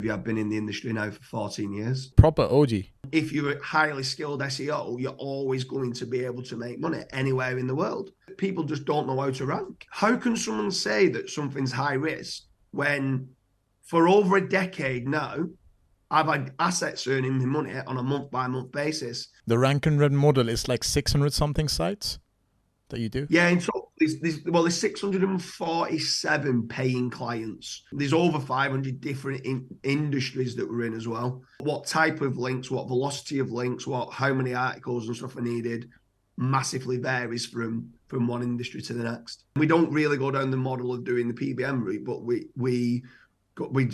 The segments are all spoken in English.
I've been in the industry now for 14 years. Proper OG. If you're a highly skilled SEO, you're always going to be able to make money anywhere in the world. People just don't know how to rank. How can someone say that something's high risk when for over a decade now, I've had assets earning me money on a month-by-month basis? The rank and read model is like 600 something sites that you do? Yeah, in total, there's 647 paying clients. There's over 500 different industries that we're in as well. What type of links, what velocity of links, how many articles and stuff are needed massively varies from one industry to the next. We don't really go down the model of doing the PBM route, but we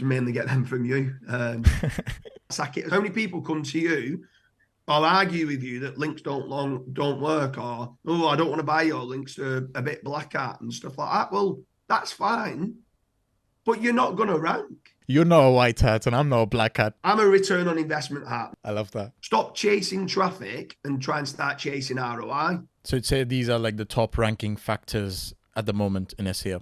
mainly get them from you. Saket, how many people come to you? I'll argue with you that links don't work, or I don't want to buy your links, to a bit black hat and stuff like that. Well, that's fine, but you're not going to rank. You're not a white hat and I'm not a black hat. I'm a return on investment hat. I love that. Stop chasing traffic and try and start chasing ROI. So you'd say these are like the top ranking factors at the moment in SEO?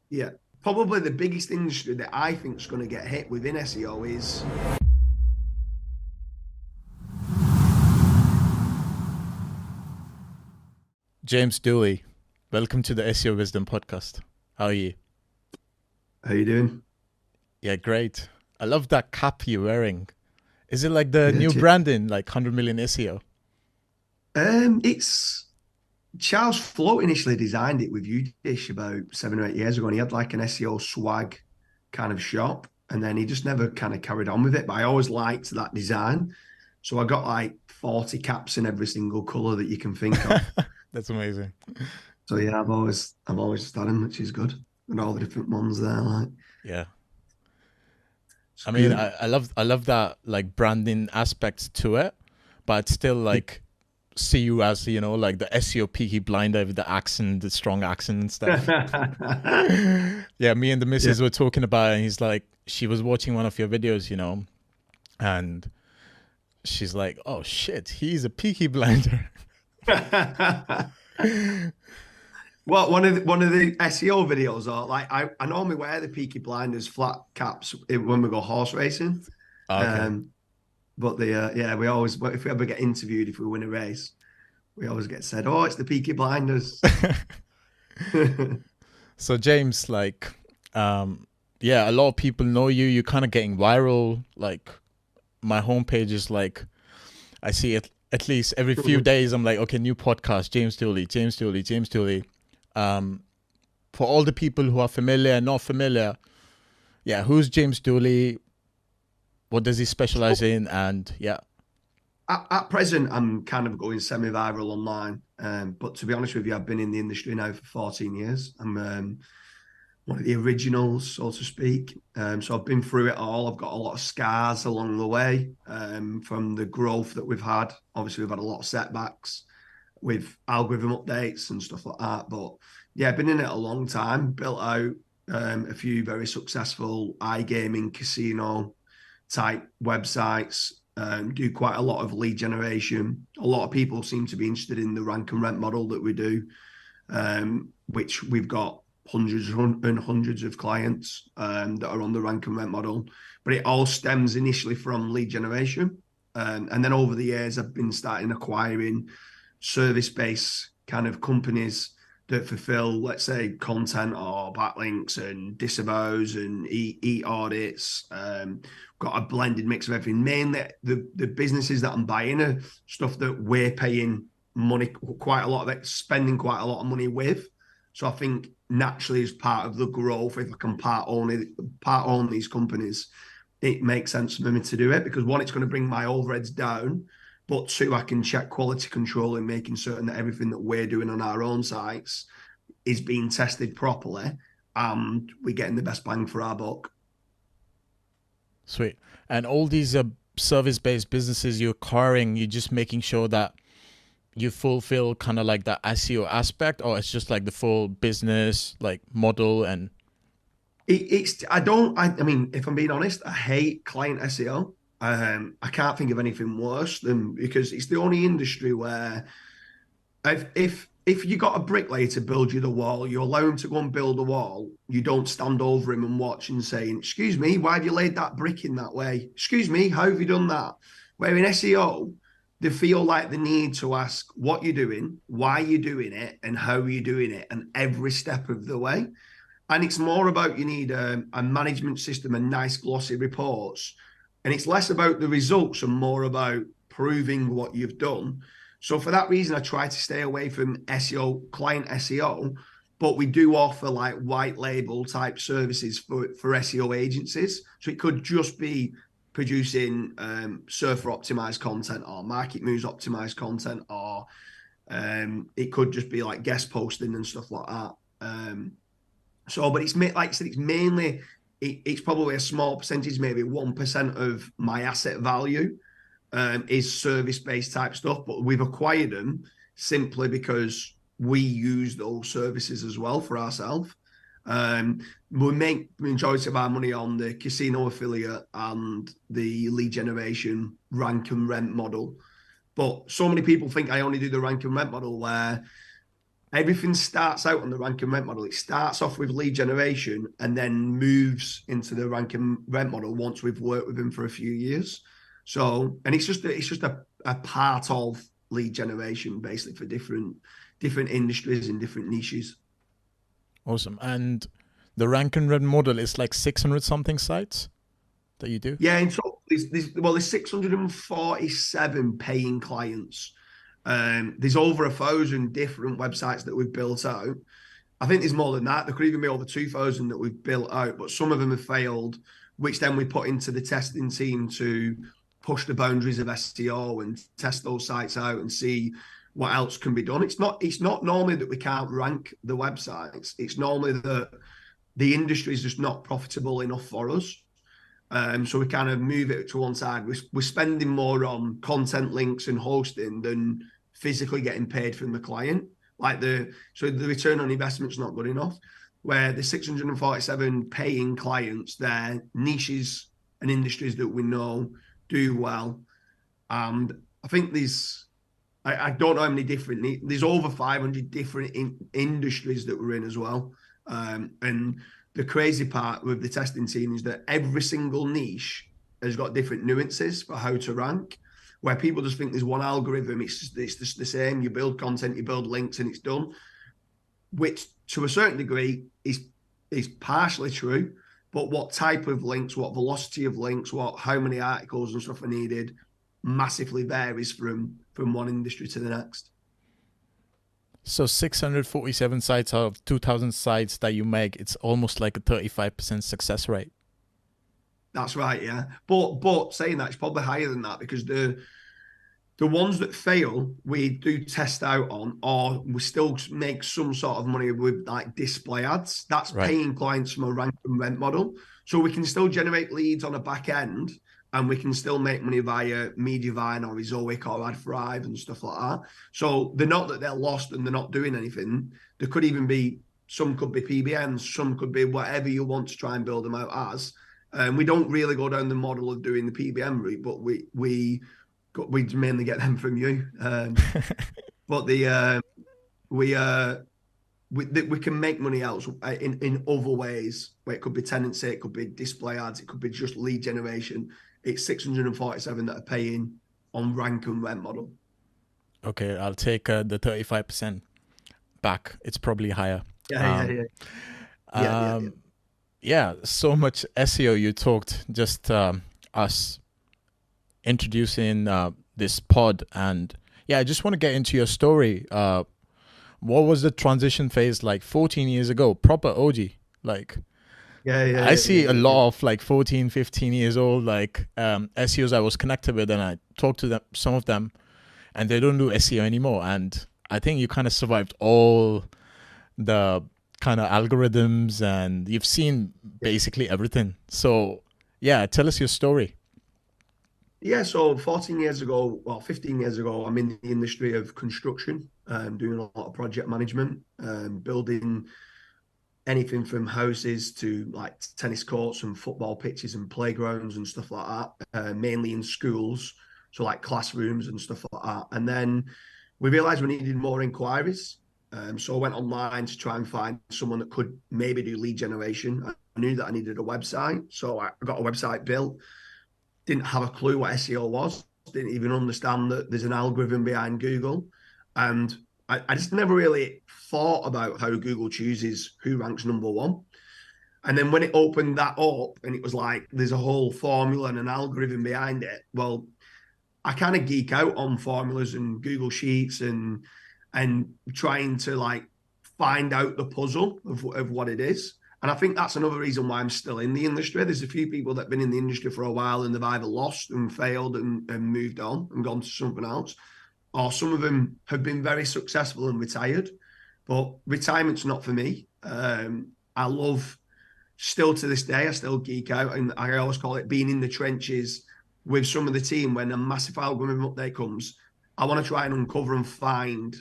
Yeah. Probably the biggest industry that I think is going to get hit within SEO is... James Dooley, welcome to the SEO Wisdom Podcast. How are you? How you doing? Yeah, great. I love that cap you're wearing. Is it like the new branding, like 100 million SEO? It's Charles Float initially designed it with Udish about 7 or 8 years ago, and he had like an SEO swag kind of shop, and then he just never kind of carried on with it. But I always liked that design, so I got like 40 caps in every single color that you can think of. That's amazing. So yeah, I've always just had them, which is good, and all the different ones there. Like, yeah, I mean, I love that like branding aspects to it, but still like see you as, you know, like the SEO Peaky Blinder with the accent, the strong accent and stuff. Yeah, me and the missus were talking about it, and he's like, she was watching one of your videos, you know, and she's like, oh shit, he's a Peaky Blinder. Well, one of the SEO videos are like, I normally wear the Peaky Blinders flat caps when we go horse racing. Okay. But we always, if we ever get interviewed, if we win a race, we always get said, oh, it's the Peaky Blinders. So James, like, a lot of people know you. You're kind of getting viral. Like, my homepage is like, I see it at least every few days. I'm like, okay, new podcast, James Dooley. For all the people who are familiar and not familiar, who's James Dooley? What does he specialize in? And at present, I'm kind of going semi-viral online. But to be honest with you, I've been in the industry now for 14 years. I'm one of the originals, so to speak. So I've been through it all. I've got a lot of scars along the way from the growth that we've had. Obviously, we've had a lot of setbacks with algorithm updates and stuff like that. But yeah, I've been in it a long time, built out a few very successful iGaming casino type websites, do quite a lot of lead generation. A lot of people seem to be interested in the rank and rent model that we do, which we've got hundreds and hundreds of clients that are on the rank and rent model. But it all stems initially from lead generation. And then over the years, I've been starting acquiring service-based kind of companies that fulfill, let's say, content or backlinks and disavows and audits. Got a blended mix of everything. Mainly the businesses that I'm buying are stuff that we're paying money, quite a lot of it, spending quite a lot of money with. So I think naturally as part of the growth, if I can part own these companies, it makes sense for me to do it, because one, it's going to bring my overheads down, but two, I can check quality control and making certain that everything that we're doing on our own sites is being tested properly and we're getting the best bang for our buck. Sweet. And all these service-based businesses you're acquiring, you're just making sure that you fulfill kind of like the SEO aspect, or it's just like the full business like model? And I mean, if I'm being honest, I hate client SEO. I can't think of anything worse than, because it's the only industry where if if you got a bricklayer to build you the wall, you allow him to go and build the wall. You don't stand over him and watch and saying, excuse me, why have you laid that brick in that way? Excuse me, how have you done that? Where in SEO, they feel like the need to ask what you're doing, why you're doing it, and how you're doing it, and every step of the way. And it's more about you need a management system and nice glossy reports. And it's less about the results and more about proving what you've done. So for that reason, I try to stay away from SEO, client SEO, but we do offer like white label type services for SEO agencies. So it could just be producing surfer optimized content or market moves optimized content, or it could just be like guest posting and stuff like that. But it's like I said, it's mainly, it's probably a small percentage, maybe 1% of my asset value is service-based type stuff, but we've acquired them simply because we use those services as well for ourselves. We make the majority of our money on the casino affiliate and the lead generation rank and rent model. But so many people think I only do the rank and rent model, where everything starts out on the rank and rent model. It starts off with lead generation and then moves into the rank and rent model once we've worked with them for a few years. So, and it's just a part of lead generation, basically, for different industries and different niches. Awesome. And the rank and rent model is like 600 something sites that you do? Yeah, in total, there's 647 paying clients. There's over 1,000 different websites that we've built out. I think there's more than that. There could even be over 2,000 that we've built out, but some of them have failed, which then we put into the testing team to push the boundaries of SEO and test those sites out and see what else can be done. It's not normally that we can't rank the websites. It's normally that the industry is just not profitable enough for us. So we kind of move it to one side. We're spending more on content links and hosting than physically getting paid from the client. So the return on investment is not good enough. Where the 647 paying clients, they're niches and industries that we know do well. And I think I don't know how many there's over 500 different industries that we're in as well. And the crazy part with the testing team is that every single niche has got different nuances for how to rank, where people just think there's one algorithm, it's just the same. You build content, you build links, and it's done, which to a certain degree is partially true. But what type of links, what velocity of links, how many articles and stuff are needed massively varies from one industry to the next. So 647 sites out of 2,000 sites that you make, it's almost like a 35% success rate. That's right, yeah. But saying that, it's probably higher than that, because the ones that fail, we do test out on, or we still make some sort of money with like display ads. That's right. Paying clients from a rank and rent model. So we can still generate leads on a back end, and we can still make money via Mediavine or Ezoic or AdThrive and stuff like that. So they're not that they're lost and they're not doing anything. There could even be, some could be PBNs, some could be whatever you want to try and build them out as. We don't really go down the model of doing the PBN route, but we mainly get them from you. But we can make money else in other ways, where it could be tenancy, it could be display ads, it could be just lead generation. It's 647 that are paying on rank and rent model. Okay, I'll take the 35% back. It's probably higher. Yeah, so much SEO you talked, just us introducing this pod. And yeah, I just want to get into your story. What was the transition phase like 14 years ago? Proper OG. Like, I see a lot of like 14, 15 years old, like SEOs I was connected with, and I talked to them, some of them, and they don't do SEO anymore. And I think you kind of survived all the kind of algorithms, and you've seen basically everything. So yeah, tell us your story. Yeah, so 15 years ago, I'm in the industry of construction, doing a lot of project management, building anything from houses to like tennis courts and football pitches and playgrounds and stuff like that, mainly in schools, so like classrooms and stuff like that. And then we realized we needed more inquiries. So I went online to try and find someone that could maybe do lead generation. I knew that I needed a website. So I got a website built. Didn't have a clue what SEO was. Didn't even understand that there's an algorithm behind Google. And I just never really thought about how Google chooses who ranks number one. And then when it opened that up and it was like, there's a whole formula and an algorithm behind it. Well, I kind of geek out on formulas and Google Sheets and trying to like find out the puzzle of what it is. And I think that's another reason why I'm still in the industry. There's a few people that have been in the industry for a while and they've either lost and failed and moved on and gone to something else, or some of them have been very successful and retired. But retirement's not for me. I love, still to this day, I still geek out, and I always call it being in the trenches with some of the team. When a massive algorithm update comes, I want to try and uncover and find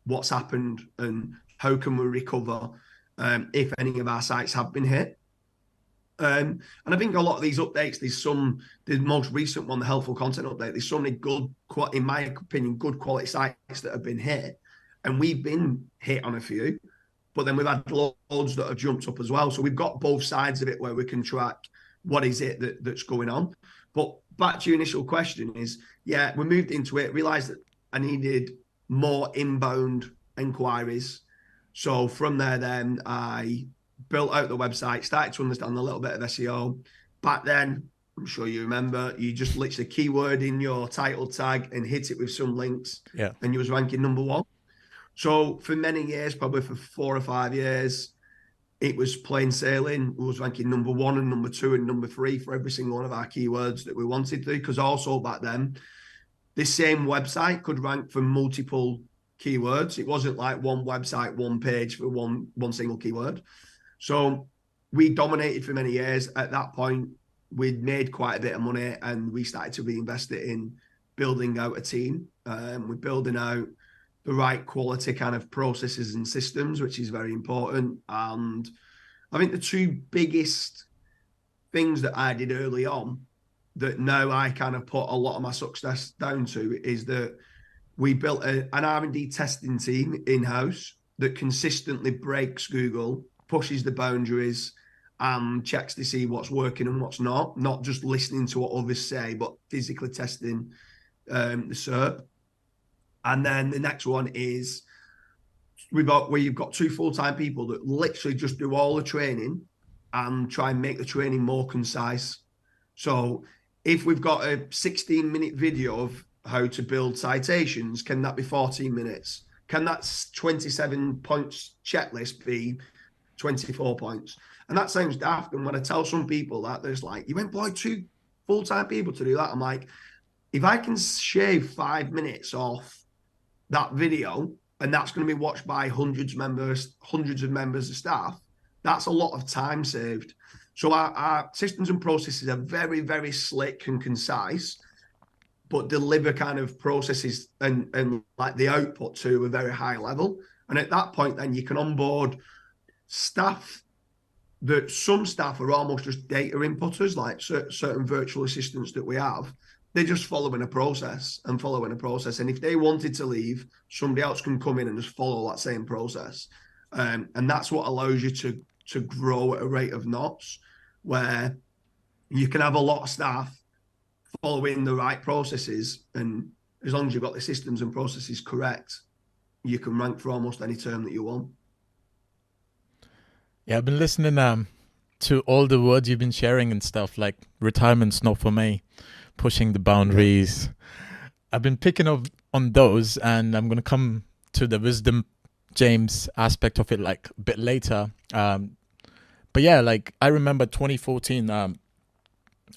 what's happened and how can we recover if any of our sites have been hit. And I think a lot of these updates, the most recent one, the helpful content update, there's so many good, in my opinion, good quality sites that have been hit, and we've been hit on a few, but then we've had loads that have jumped up as well. So we've got both sides of it where we can track what is it that's going on. But back to your initial question is, yeah, we moved into it, realized that I needed more inbound inquiries. So from there, then I built out the website, started to understand a little bit of SEO. Back then, I'm sure you remember, you just literally keyword in your title tag and hit it with some links, and you was ranking number one. So for many years, probably for 4 or 5 years, it was plain sailing. We was ranking number one and number two and number three for every single one of our keywords that we wanted to, because also back then, this same website could rank for multiple keywords. It wasn't like one website, one page for one single keyword. So we dominated for many years. At that point, we'd made quite a bit of money and we started to reinvest it in building out a team. We're building out the right quality kind of processes and systems, which is very important. And I think the two biggest things that I did early on that now I kind of put a lot of my success down to is that we built an R&D testing team in-house that consistently breaks Google, pushes the boundaries, and checks to see what's working and what's not just listening to what others say, but physically testing the SERP. And then the next one is we've got 2 full-time people that literally just do all the training and try and make the training more concise. So if we've got a 16-minute video of how to build citations, can that be 14 minutes? Can that 27 points checklist be 24 points? And that sounds daft. And when I tell some people that, there's like, you employ 2 full-time people to do that. I'm like, if I can shave 5 minutes off that video, and that's going to be watched by hundreds of members of staff, that's a lot of time saved. So our systems and processes are very, very slick and concise, but deliver kind of processes and like the output to a very high level. And at that point, then you can onboard staff that some staff are almost just data inputters, like certain virtual assistants that we have. They're just following a process. And if they wanted to leave, somebody else can come in and just follow that same process. And that's what allows you to grow at a rate of knots, where you can have a lot of staff following the right processes. And as long as you've got the systems and processes correct, you can rank for almost any term that you want. Yeah, I've been listening to all the words you've been sharing and stuff, like retirement's not for me, pushing the boundaries. I've been picking up on those, and I'm going to come to the wisdom James aspect of it like a bit later. But yeah, like I remember 2014,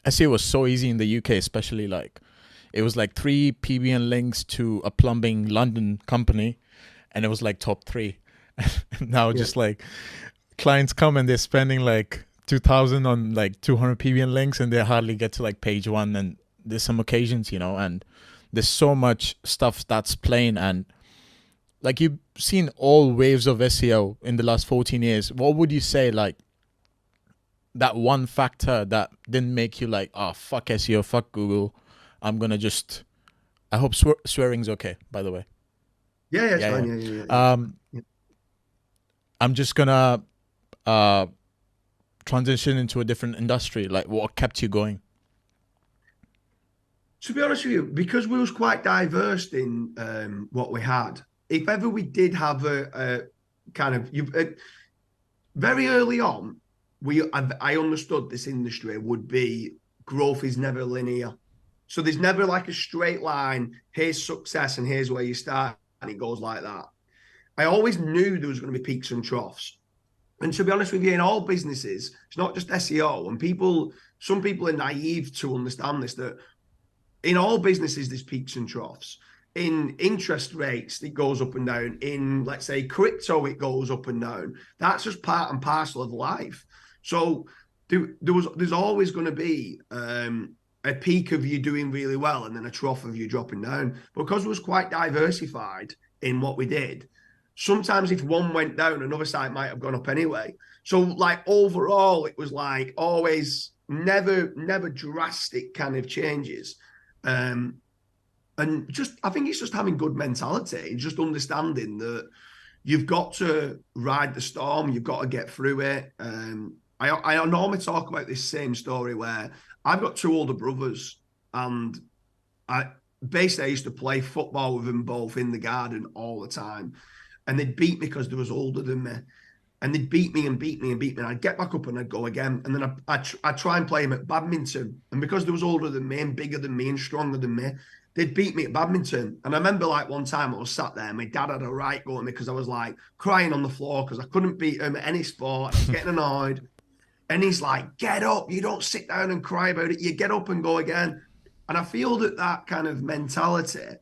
SEO was so easy in the UK, especially like it was like 3 PBN links to a plumbing London company, and it was like top 3. Now just like clients come and they're spending like 2,000 on like 200 PBN links, and they hardly get to like page 1. And there's some occasions, and there's so much stuff that's playing. And like you've seen all waves of SEO in the last 14 years. What would you say, like, that one factor that didn't make you like, oh, fuck SEO, fuck Google, I'm going to just, I hope swearing's okay, by the way. Yeah, it's Yeah, fine. yeah. Yeah. I'm just gonna transition into a different industry. Like, what kept you going? To be honest with you, because we was quite diverse in what we had, if ever we did have a kind of very early on, I understood this industry would be growth is never linear. So there's never like a straight line. Here's success and here's where you start, and it goes like that. I always knew there was going to be peaks and troughs. And to be honest with you, in all businesses, it's not just SEO. And some people are naive to understand this, that in all businesses, there's peaks and troughs. In interest rates, it goes up and down. In, let's say, crypto, it goes up and down. That's just part and parcel of life. So there's always going to be a peak of you doing really well and then a trough of you dropping down. Because it was quite diversified in what we did, sometimes if one went down, another side might have gone up anyway. So like overall, it was like always never drastic kind of changes. And just, I think it's just having good mentality, just understanding that you've got to ride the storm, you've got to get through it. I normally talk about this same story where I've got two older brothers, and I used to play football with them both in the garden all the time, and they'd beat me because they was older than me. And they'd beat me and beat me and beat me. And I'd get back up and I'd go again. And then I'd try and play them at badminton. And because they was older than me and bigger than me and stronger than me, they'd beat me at badminton. And I remember like one time I was sat there, my dad had a right go at me because I was like crying on the floor because I couldn't beat him at any sport. I was getting annoyed. And he's like, get up. You don't sit down and cry about it. You get up and go again. And I feel that kind of mentality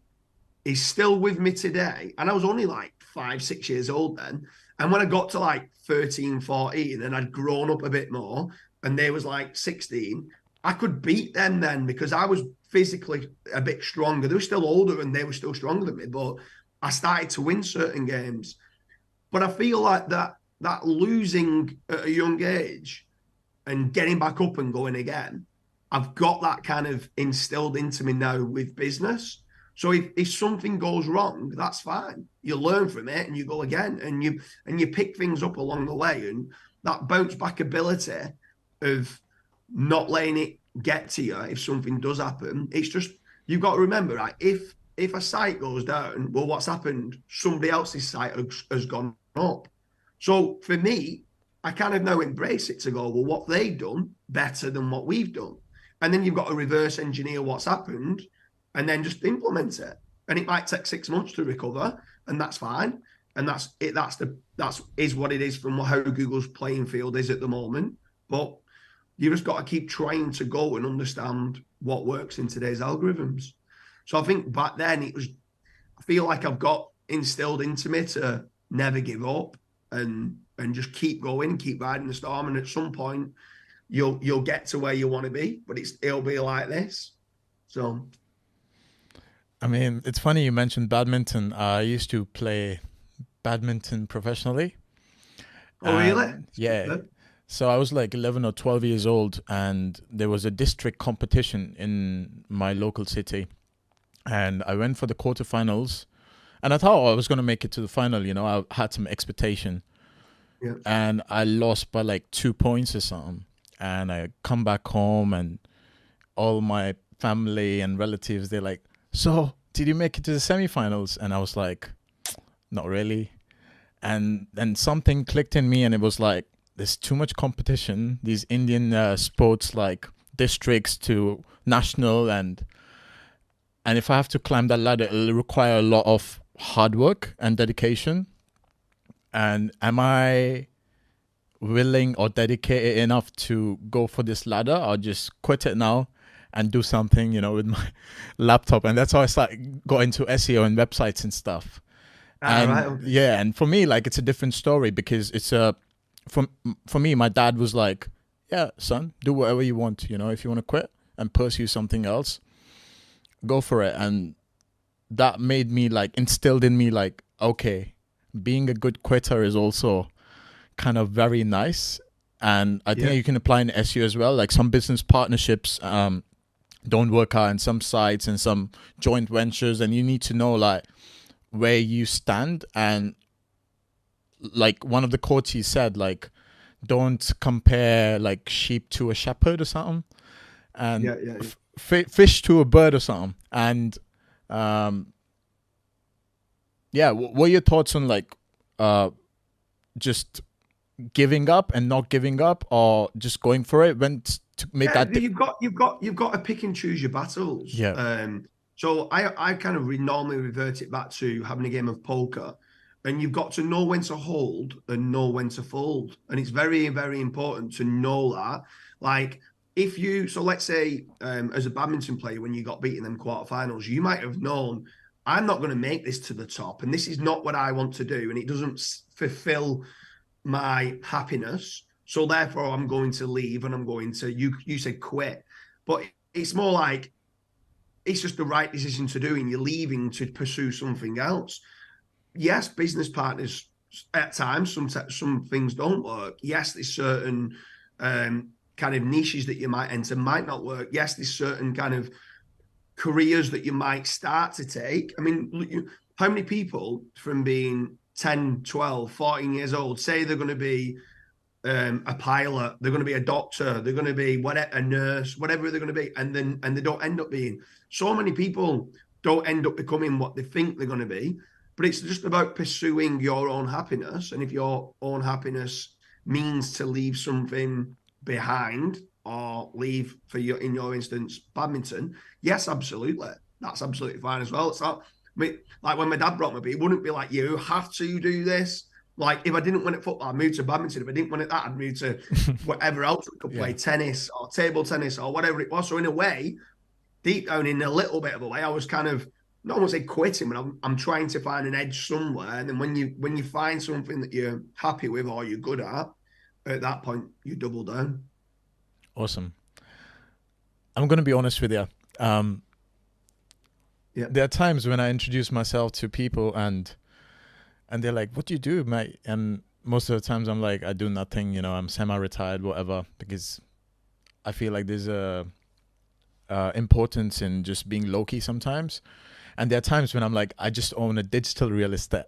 is still with me today. And I was only like 5-6 years old then. And when I got to like 13, 14, and I'd grown up a bit more, and they was like 16, I could beat them then because I was physically a bit stronger. They were still older and they were still stronger than me, but I started to win certain games. But I feel like that losing at a young age and getting back up and going again, I've got that kind of instilled into me now with business. So if something goes wrong, that's fine. You learn from it and you go again, and you pick things up along the way. And that bounce back ability of not letting it get to you if something does happen. It's just, you've got to remember, right? If a site goes down, well, what's happened? Somebody else's site has gone up. So for me, I kind of now embrace it to go, well, what they've done better than what we've done. And then you've got to reverse engineer what's happened and then just implement it. And it might take 6 months to recover, and that's fine. And that's it. That's what it is from how Google's playing field is at the moment. But you just got to keep trying to go and understand what works in today's algorithms. So I think back then I feel like I've got instilled into me to never give up and just keep going, keep riding the storm. And at some point you'll get to where you want to be, but it'll be like this. So I mean, it's funny you mentioned badminton. I used to play badminton professionally. Oh, really? Yeah. So I was like 11 or 12 years old, and there was a district competition in my local city. And I went for the quarterfinals, and I thought I was going to make it to the final. You know, I had some expectation. Yeah. And I lost by like 2 points or something. And I come back home, and all my family and relatives, they're like, so did you make it to the semifinals? And I was like, not really. And then something clicked in me, and it was like, there's too much competition. These Indian sports, like districts to national, and if I have to climb that ladder, it'll require a lot of hard work and dedication. And am I willing or dedicated enough to go for this ladder, or just quit it now and do something, you know, with my laptop? And that's how I got into SEO and websites and stuff. And right, okay. Yeah, and for me, like, it's a different story because it's for me, my dad was like, yeah, son, do whatever you want. You know, if you want to quit and pursue something else, go for it. And that made me like, instilled in me like, okay, being a good quitter is also kind of very nice. And I think you can apply in SEO as well. Like some business partnerships don't work out in some sites and some joint ventures. And you need to know like where you stand, and like one of the quotes he said, like, don't compare like sheep to a shepherd or something, and fish to a bird or something. And what are your thoughts on like just giving up and not giving up, or just going for it when to make that? You've got to pick and choose your battles. So I kind of normally revert it back to having a game of poker, and you've got to know when to hold and know when to fold. And it's very, very important to know that. Like so let's say as a badminton player, when you got beat in them quarterfinals, you might have known, I'm not going to make this to the top, and this is not what I want to do, and it doesn't fulfill my happiness. So therefore I'm going to leave, and I'm going to, you said quit, but it's more like it's just the right decision to do, and you're leaving to pursue something else. Yes, business partners at times, some things don't work. Yes, there's certain kind of niches that you might enter might not work. Yes, there's certain kind of careers that you might start to take. I mean, how many people from being 10, 12, 14 years old say they're going to be a pilot, they're going to be a doctor, they're going to be a nurse, whatever they're going to be, and they don't end up being. So many people don't end up becoming what they think they're going to be. But it's just about pursuing your own happiness. And if your own happiness means to leave something behind, or leave, in your instance, badminton, yes, absolutely, that's absolutely fine as well. It's not, I mean, like when my dad brought me up, it wouldn't be like, you have to do this. Like if I didn't win at football, I'd move to badminton. If I didn't win at that, I'd move to whatever else I could play, tennis or table tennis or whatever it was. So in a way, deep down, in a little bit of a way, I was kind of, not want to say quitting, but I'm trying to find an edge somewhere. And then when you find something that you're happy with or you're good at that point, you double down. Awesome. I'm going to be honest with you. There are times when I introduce myself to people and they're like, what do you do, mate? And most of the times I'm like, I do nothing, I'm semi-retired, whatever, because I feel like there's a importance in just being low-key sometimes. And there are times when I'm like, I just own a digital real estate.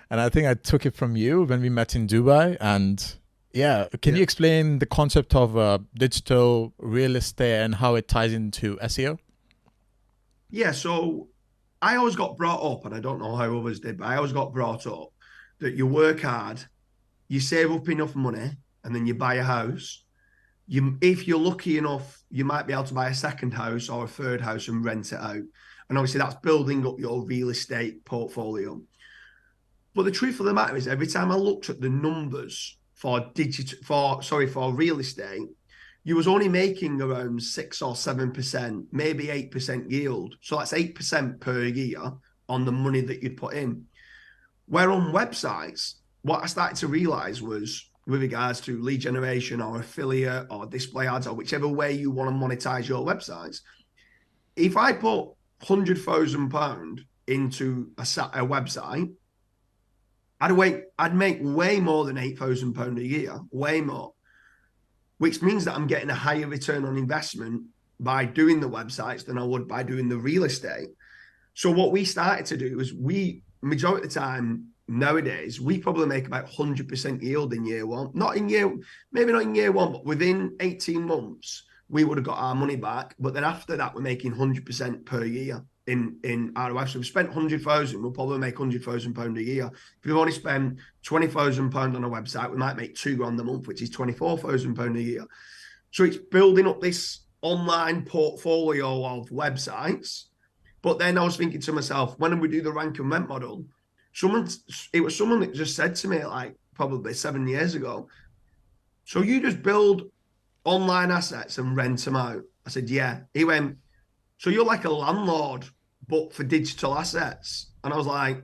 And I think I took it from you when we met in Dubai. And can you explain the concept of digital real estate and how it ties into SEO? Yeah, so I always got brought up, and I don't know how others did, but I always got brought up that you work hard, you save up enough money, and then you buy a house. If you're lucky enough, you might be able to buy a second house or a third house and rent it out. And obviously that's building up your real estate portfolio. But the truth of the matter is, every time I looked at the numbers for real estate, you was only making around 6 or 7%, maybe 8% yield. So that's 8% per year on the money that you'd put in. Where on websites, what I started to realize was, with regards to lead generation or affiliate or display ads or whichever way you want to monetize your websites, if I put £100,000 into a website, I'd make way more than £8,000 a year, way more, which means that I'm getting a higher return on investment by doing the websites than I would by doing the real estate. So what we started to do is majority of the time nowadays, we probably make about 100% yield in year one. Maybe not in year one, but within 18 months, we would have got our money back. But then after that, we're making 100% per year in ROI. So we spent 100,000, we'll probably make £100,000 a year. If we've only spent £20,000 on a website, we might make £2,000 a month, which is £24,000 a year. So it's building up this online portfolio of websites. But then I was thinking to myself, when we do the rank and rent model, it was someone that just said to me, like probably 7 years ago, so you just build online assets and rent them out? I said, yeah. He went, so you're like a landlord, but for digital assets? And I was like,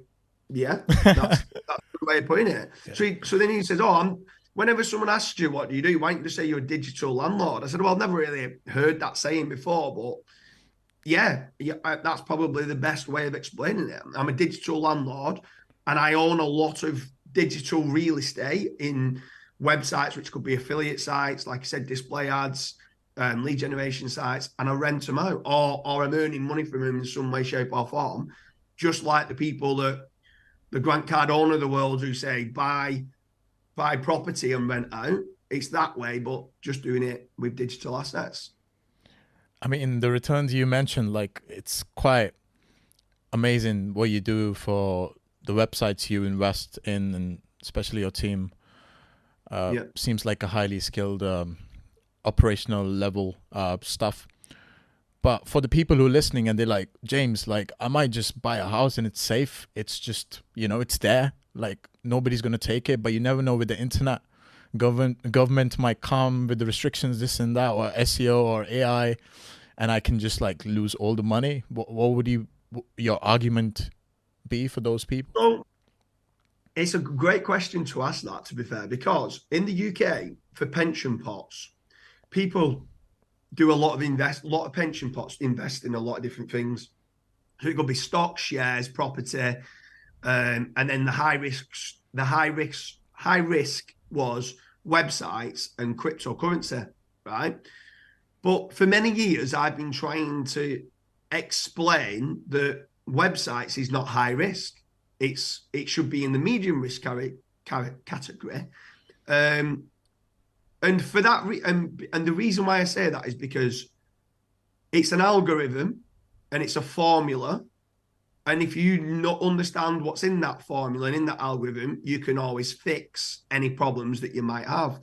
yeah, that's the way of putting it. Yeah. So then he says, whenever someone asks you, what do you do? Why don't you just say you're a digital landlord? I said, well, I've never really heard that saying before, but yeah, that's probably the best way of explaining it. I'm a digital landlord, and I own a lot of digital real estate in websites, which could be affiliate sites, like I said, display ads, lead generation sites, and I rent them out, or I'm earning money from them in some way, shape, or form, just like the people that the Grant Cardone of the world who say buy property and rent out. It's that way, but just doing it with digital assets. I mean, the returns you mentioned, like, it's quite amazing what you do for the websites you invest in, and especially your team. Seems like a highly skilled operational level stuff. But for the people who are listening and they're like, James, like, I might just buy a house and it's safe. It's just, it's there. Like, nobody's going to take it. But you never know with the internet. Government might come with the restrictions, this and that, or SEO or AI, and I can just, like, lose all the money. What would your argument be for those people? So it's a great question to ask that, to be fair, because in the UK, for pension pots, people do a lot of pension pots invest in a lot of different things. So it could be stock, shares, property, and then the high risk was websites and cryptocurrency, right? But for many years, I've been trying to explain that websites is not high risk. It should be in the medium risk category. And for that, and the reason why I say that is because it's an algorithm and it's a formula. And if you not understand what's in that formula and in that algorithm, you can always fix any problems that you might have.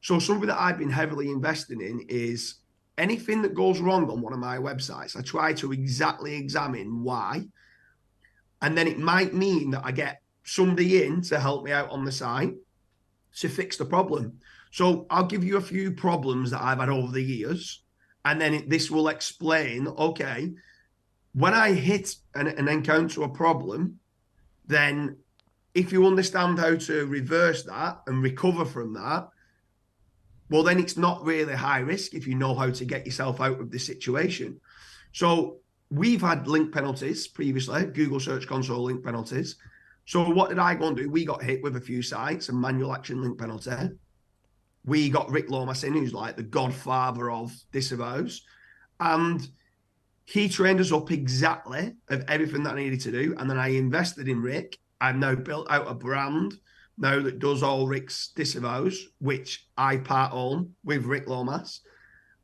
So something that I've been heavily investing in is anything that goes wrong on one of my websites, I try to exactly examine why. And then it might mean that I get somebody in to help me out on the site to fix the problem. So I'll give you a few problems that I've had over the years, and then this will explain, okay, when I hit and encounter a problem, then if you understand how to reverse that and recover from that, well, then it's not really high risk if you know how to get yourself out of the situation. So we've had link penalties previously, Google Search Console link penalties. So what did I go and do? We got hit with a few sites, a manual action link penalty. We got Rick Lomas in, who's like the godfather of disavows. And he trained us up exactly of everything that I needed to do. And then I invested in Rick. I've now built out a brand now that does all Rick's disavows, which I part own with Rick Lomas.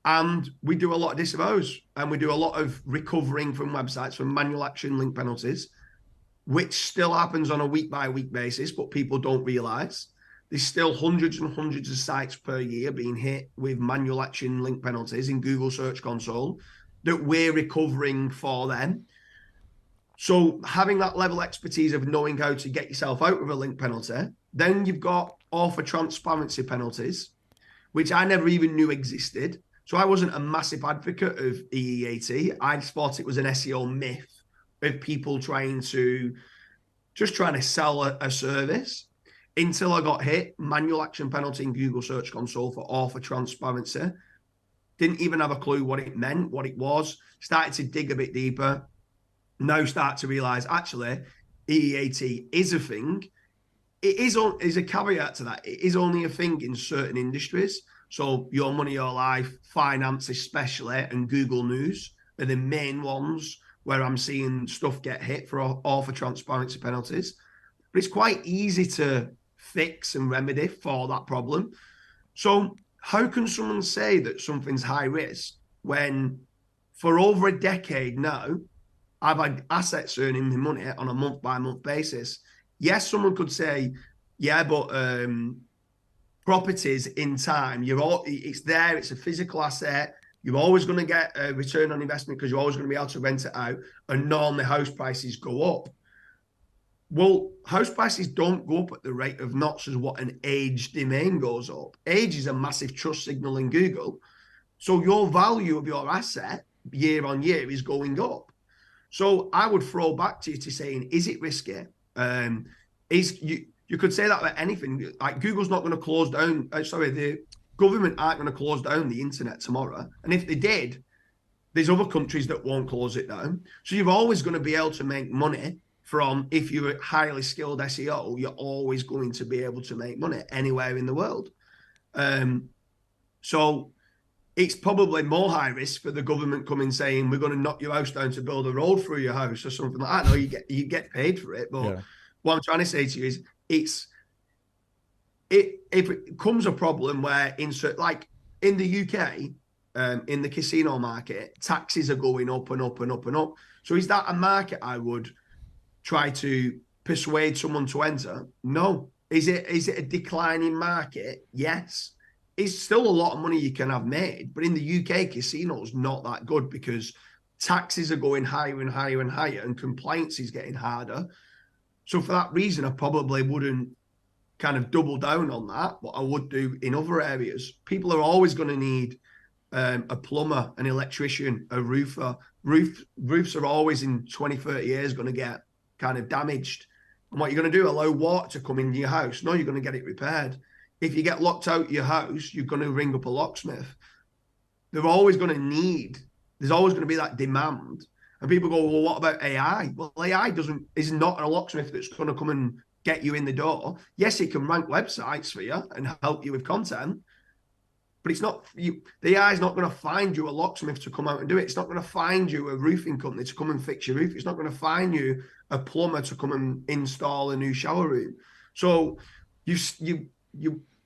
And we do a lot of disavows, and we do a lot of recovering from websites from manual action link penalties, which still happens on a week-by-week basis, but people don't realize. There's still hundreds and hundreds of sites per year being hit with manual action link penalties in Google Search Console that we're recovering for them. So having that level of expertise of knowing how to get yourself out of a link penalty, then you've got author transparency penalties, which I never even knew existed. So I wasn't a massive advocate of EEAT. I just thought it was an SEO myth of people trying to sell a service, until I got hit manual action penalty in Google Search Console for author transparency. Didn't even have a clue what it meant, what it was. Started to dig a bit deeper. Now start to realize actually EEAT is a thing. It is a caveat to that. It is only a thing in certain industries. So Your Money, Your Life, finance especially, and Google News are the main ones where I'm seeing stuff get hit for author transparency penalties. But it's quite easy to fix and remedy for that problem. So how can someone say that something's high risk when for over a decade now, I've had assets earning me money on a month-by-month basis? Yes, someone could say, yeah, but properties in time, it's there, it's a physical asset. You're always going to get a return on investment because you're always going to be able to rent it out, and normally house prices go up. Well, house prices don't go up at the rate of knots as what an age domain goes up. Age is a massive trust signal in Google. So your value of your asset year on year is going up. So I would throw back to you to saying, is it risky? You could say that about anything. Like Google's not going to close down. The government aren't going to close down the internet tomorrow. And if they did, there's other countries that won't close it down. So you're always going to be able to make money from, if you're a highly skilled SEO, you're always going to be able to make money anywhere in the world. So it's probably more high risk for the government coming saying, we're going to knock your house down to build a road through your house or something like that. No, you get paid for it, but what I'm trying to say to you is if it comes a problem where like in the UK, in the casino market, taxes are going up and up and up and up. So is that a market I would try to persuade someone to enter? No. Is it a declining market? Yes. It's still a lot of money you can have made, but in the UK, casinos not that good because taxes are going higher and higher and higher, and compliance is getting harder. So for that reason, I probably wouldn't kind of double down on that, what I would do in other areas. People are always going to need a plumber, an electrician, a roofer. Roofs are always in 20, 30 years going to get kind of damaged. And what you're going to do, allow water to come into your house? No, you're going to get it repaired. If you get locked out your house, you're going to ring up a locksmith. They're always going to need, there's always going to be that demand. And people go, well, what about AI? Well, AI is not a locksmith that's going to come and get you in the door. Yes, it can rank websites for you and help you with content, but it's not you. The AI is not going to find you a locksmith to come out and do it. It's not going to find you a roofing company to come and fix your roof. It's not going to find you a plumber to come and install a new shower room. So you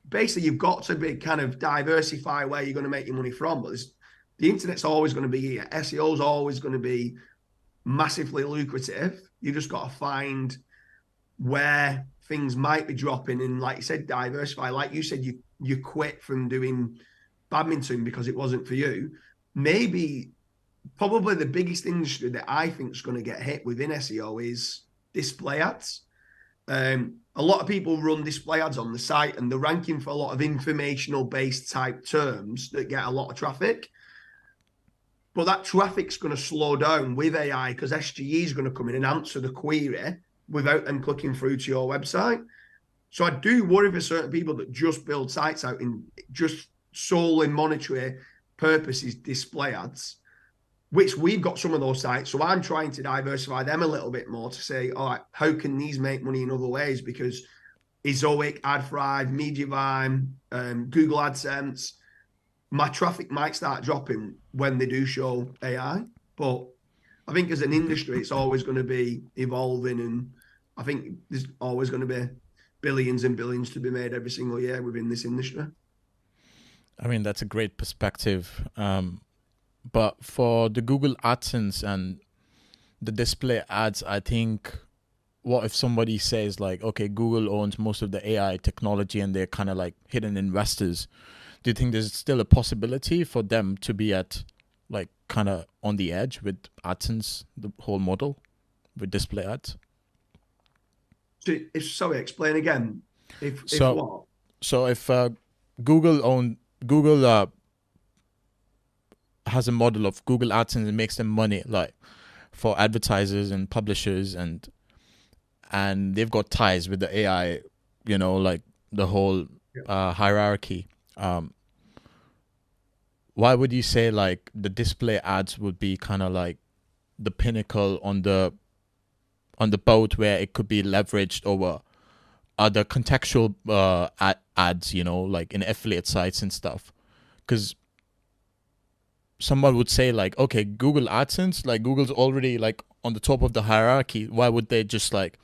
basically you've got to be kind of diversify where you're going to make your money from. But the internet's always going to be here. SEO is always going to be massively lucrative. You just got to find where things might be dropping, and like you said, diversify. Like you said, you quit from doing badminton because it wasn't for you. Maybe probably the biggest industry that I think is going to get hit within SEO is display ads. A lot of people run display ads on the site, and they're ranking for a lot of informational based type terms that get a lot of traffic. But that traffic's going to slow down with AI because SGE is going to come in and answer the query without them clicking through to your website. So I do worry for certain people that just build sites out in just solely monetary purposes, display ads, which we've got some of those sites. So I'm trying to diversify them a little bit more to say, all right, how can these make money in other ways? Because Ezoic, AdThrive, Mediavine, Google AdSense, my traffic might start dropping when they do show AI. But I think as an industry, it's always going to be evolving, and I think there's always going to be billions and billions to be made every single year within this industry. I mean, that's a great perspective. But for the Google AdSense and the display ads, I think, what if somebody says like, okay, Google owns most of the AI technology and they're kind of like hidden investors. Do you think there's still a possibility for them to be at like kind of on the edge with AdSense, the whole model with display ads? Sorry, explain again. If what? So if Google has a model of Google AdSense and makes them money like for advertisers and publishers, and they've got ties with the AI, you know, like the whole hierarchy. Why would you say like the display ads would be kind of like the pinnacle on the boat where it could be leveraged over other contextual ads, you know, like in affiliate sites and stuff? Because someone would say like, okay, Google AdSense, like Google's already like on the top of the hierarchy. Why would they just like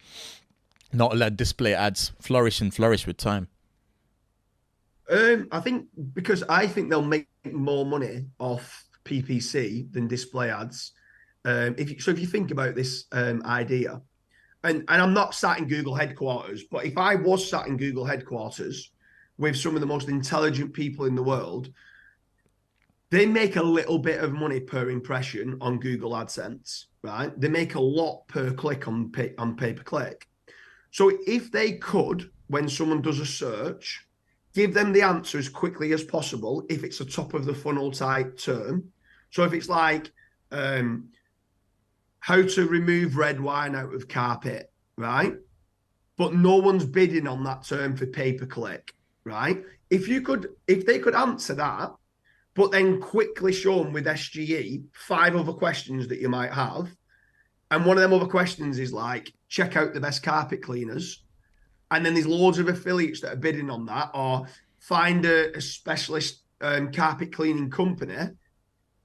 not let display ads flourish with time? I think because I think they'll make more money off PPC than display ads. If you think about this idea, and I'm not sat in Google headquarters, but if I was sat in Google headquarters with some of the most intelligent people in the world, they make a little bit of money per impression on Google AdSense, right? They make a lot per click on pay-per-click. So if they could, when someone does a search, give them the answer as quickly as possible if it's a top of the funnel type term. So if it's like how to remove red wine out of carpet, right? But no one's bidding on that term for pay-per-click, right? If they could answer that, but then quickly show them with SGE 5 other questions that you might have. And one of them other questions is like, check out the best carpet cleaners. And then there's loads of affiliates that are bidding on that, or find a specialist carpet cleaning company.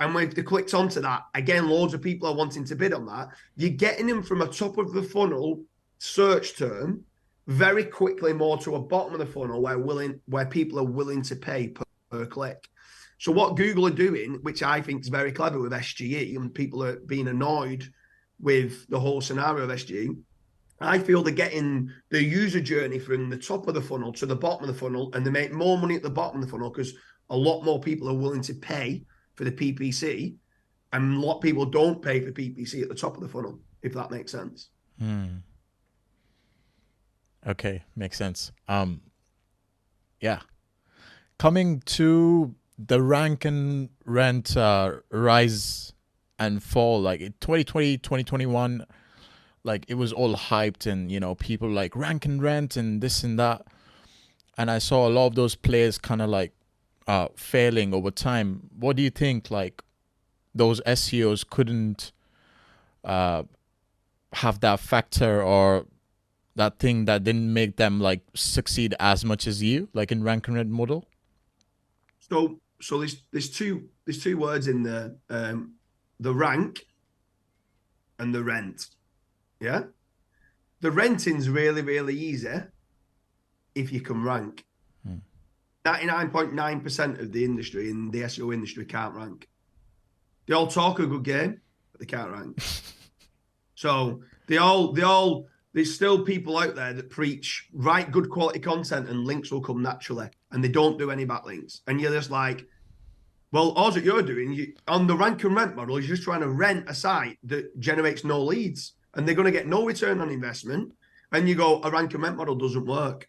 And when they clicked onto that, again, loads of people are wanting to bid on that. You're getting them from a top of the funnel search term very quickly more to a bottom of the funnel where people are willing to pay per click. So what Google are doing, which I think is very clever with SGE, and people are being annoyed with the whole scenario of SGE, I feel they're getting the user journey from the top of the funnel to the bottom of the funnel, and they make more money at the bottom of the funnel because a lot more people are willing to pay for the PPC, and a lot of people don't pay for PPC at the top of the funnel, if that makes sense. Okay, makes sense. Yeah. Coming to the rank and rent rise and fall, like in 2020, 2021, like it was all hyped and, you know, people like rank and rent and this and that. And I saw a lot of those players kind of like failing over time. What do you think, like, those SEOs couldn't have that factor or that thing that didn't make them like succeed as much as you, like in rank and rent model? So there's two words in there, the rank and the rent. Yeah, the renting's really, really easy if you can rank. 99.9% of the industry in the SEO industry can't rank. They all talk a good game, but they can't rank. So there's still people out there that preach, write good quality content and links will come naturally. And they don't do any backlinks. And you're just like, well, all that you're doing, on the rank and rent model, you're just trying to rent a site that generates no leads. And they're going to get no return on investment. And you go, a rank and rent model doesn't work.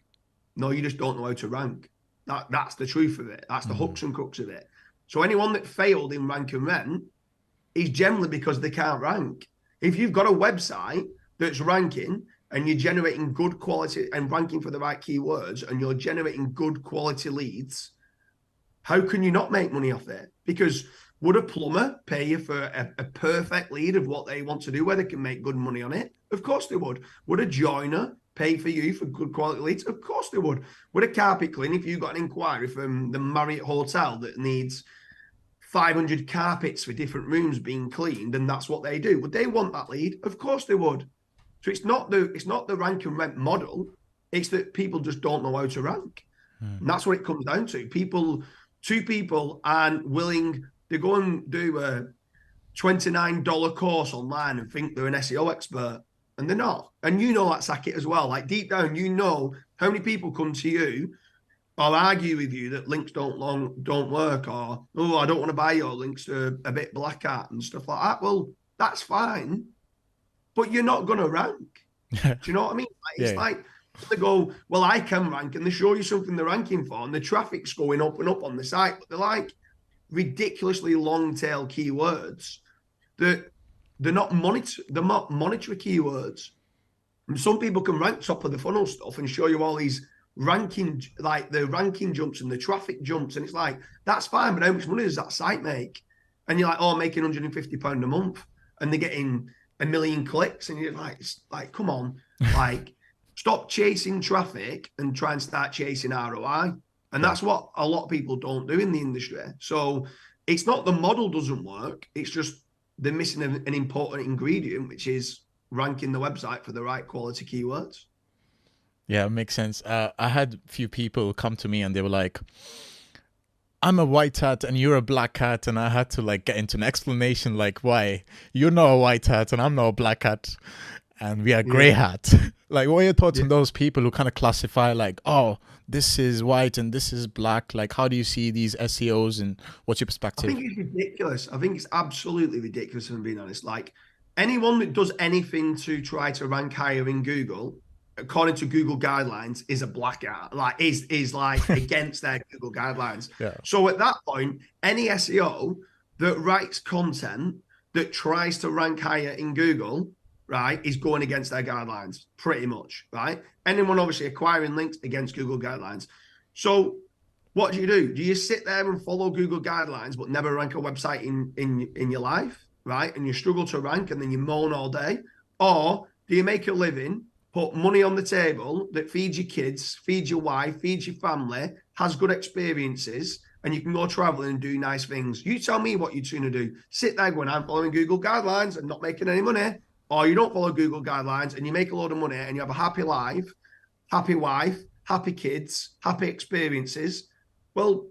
No, you just don't know how to rank. That's the truth of it. That's the hooks and crooks of it. So anyone that failed in rank and rent is generally because they can't rank. If you've got a website that's ranking and you're generating good quality and ranking for the right keywords and you're generating good quality leads, how can you not make money off it? Because would a plumber pay you for a perfect lead of what they want to do where they can make good money on it? Of course they would. Would a joiner pay for you for good quality leads? Of course they would. Would a carpet cleaner, if you got an inquiry from the Marriott Hotel that needs 500 carpets for different rooms being cleaned, and that's what they do, would they want that lead? Of course they would. So it's not the rank and rent model. It's that people just don't know how to rank. And that's what it comes down to. Two people aren't willing to go and do a $29 course online and think they're an SEO expert, and they're not. And you know that, Saket, as well. Like deep down, you know how many people come to you or argue with you that links don't work, or, oh, I don't want to buy your links, they're a bit black hat and stuff like that. Well, that's fine, but you're not going to rank. Do you know what I mean? It's like they go, well, I can rank, and they show you something they're ranking for, and the traffic's going up and up on the site, but they're like ridiculously long tail keywords that they're not monetary keywords. And some people can rank top of the funnel stuff and show you all these ranking, like the ranking jumps and the traffic jumps, and it's like, that's fine, but how much money does that site make? And you're like, oh, I'm making £150 a month, and they're getting 1 million clicks, and you're like, come on, like, stop chasing traffic and try and start chasing ROI. And that's what a lot of people don't do in the industry. So it's not the model doesn't work, it's just they're missing an important ingredient, which is ranking the website for the right quality keywords. Yeah, it makes sense. I had a few people come to me and they were like, I'm a white hat and you're a black hat. And I had to like get into an explanation like, why? You're not a white hat and I'm not a black hat and we are gray hat. Like, what are your thoughts on those people who kind of classify like, oh, this is white and this is black? Like, how do you see these SEOs and what's your perspective? I think it's ridiculous. I think it's absolutely ridiculous, if I'm being honest. Like, anyone that does anything to try to rank higher in Google, according to Google guidelines, is a black hat. Like, is like against their Google guidelines. Yeah. So at that point, any SEO that writes content that tries to rank higher in Google, right, is going against their guidelines, pretty much, right? Anyone obviously acquiring links against Google guidelines. So what do? Do you sit there and follow Google guidelines but never rank a website in your life, right? And you struggle to rank and then you moan all day? Or do you make a living, put money on the table that feeds your kids, feeds your wife, feeds your family, has good experiences, and you can go traveling and do nice things? You tell me what you're going to do. Sit there going, I'm following Google guidelines and not making any money. or you don't follow Google guidelines and you make a load of money and you have a happy life, happy wife, happy kids, happy experiences, well,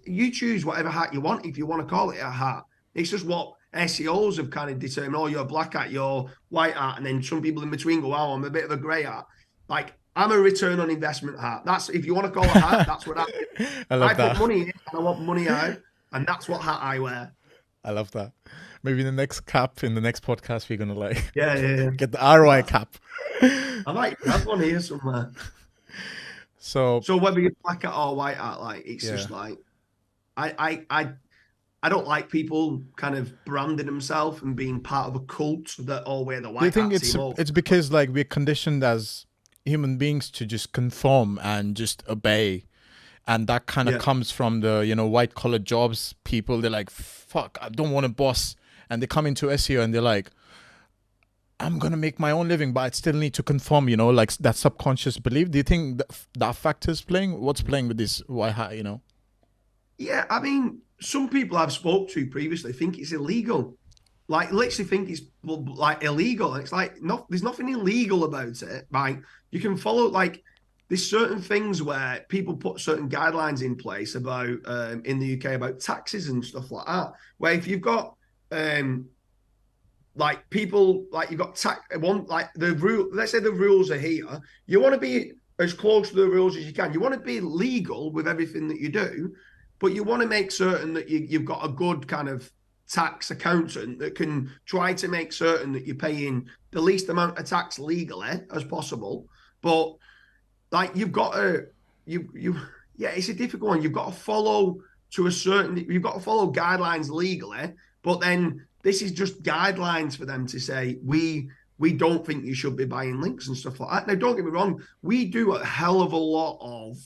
you choose whatever hat you want if you want to call it a hat. It's just what SEOs have kind of determined. Oh, you're a black hat, you're white hat, and then some people in between go, "Oh, I'm a bit of a grey hat." Like, I'm a return on investment hat. That's, if you want to call it a hat, that's what I put money in and I want money out, and that's what hat I wear. I love that. Maybe in the next cap, in the next podcast, we're gonna like yeah. get the ROI cap. I might have one here somewhere. So whether you're black hat or white hat, like, it's just like, I don't like people kind of branding themselves and being part of a cult that all wear the white hat. Do you think it's because like we're conditioned as human beings to just conform and just obey, and that kind of comes from the, you know, white collar jobs people? They're like, fuck, I don't want a boss, and they come into SEO and they're like, I'm gonna make my own living, but I still need to conform, you know, like that subconscious belief. Do you think that factor's playing? What's playing with this white hat, you know? Yeah, I mean, some people I've spoke to previously think it's illegal. Like, literally think it's like illegal. It's like, no, there's nothing illegal about it. Like, you can follow, like, there's certain things where people put certain guidelines in place about in the UK about taxes and stuff like that. Where if you've got like people, like you've got like the rule, let's say the rules are here, you want to be as close to the rules as you can. You want to be legal with everything that you do, but you want to make certain that you've got a good kind of tax accountant that can try to make certain that you're paying the least amount of tax legally as possible. But like, you've got to, it's a difficult one. You've got to follow you've got to follow guidelines legally, but then this is just guidelines for them to say, we don't think you should be buying links and stuff like that. Now, don't get me wrong, we do a hell of a lot of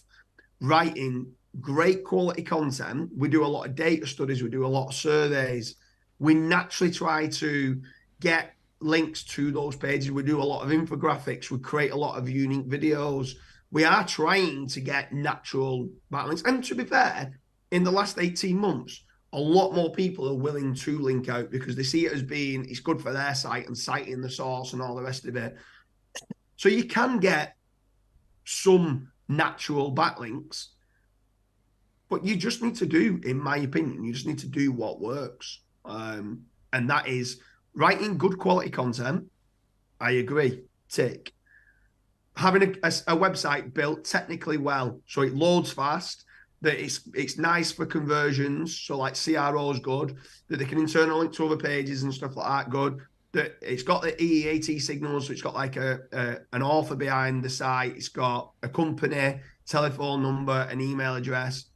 writing great quality content. We do a lot of data studies. We do a lot of surveys. We naturally try to get links to those pages. We do a lot of infographics. We create a lot of unique videos. We are trying to get natural backlinks. And to be fair, in the last 18 months, a lot more people are willing to link out because they see it as being, it's good for their site and citing the source and all the rest of it. So you can get some natural backlinks, but you just need to do, in my opinion, you just need to do what works. And that is writing good quality content. I agree. Tick. Having a website built technically well, so it loads fast, that it's nice for conversions, so like CRO is good, that they can internal link to other pages and stuff like that, good, that it's got the EEAT signals, so it's got like an author behind the site, it's got a company, telephone number, an email address.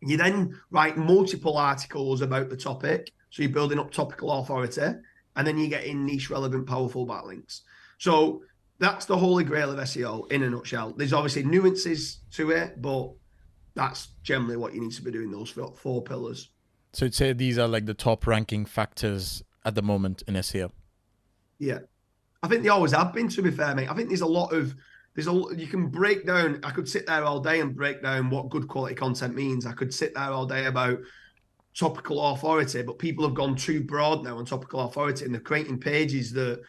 You then write multiple articles about the topic, so you're building up topical authority, and then you get in niche, relevant, powerful backlinks. So that's the holy grail of SEO in a nutshell. There's obviously nuances to it, but that's generally what you need to be doing, those four pillars. So you'd say these are like the top ranking factors at the moment in SEO? Yeah. I think they always have been, to be fair, mate. I think you can break down, I could sit there all day and break down what good quality content means. I could sit there all day about topical authority, but people have gone too broad now on topical authority, and they're creating pages that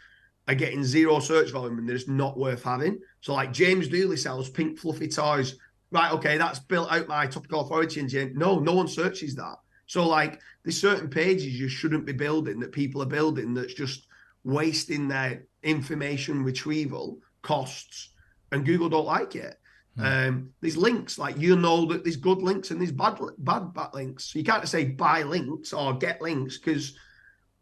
are getting zero search volume and they're just not worth having. So like James Dooley sells pink fluffy toys. Right, okay, that's built out my topical authority, and no one searches that. So like, there's certain pages you shouldn't be building that people are building that's just wasting their information retrieval costs, and Google don't like it. There's links, like, you know that there's good links and there's bad links. So you can't say buy links or get links, because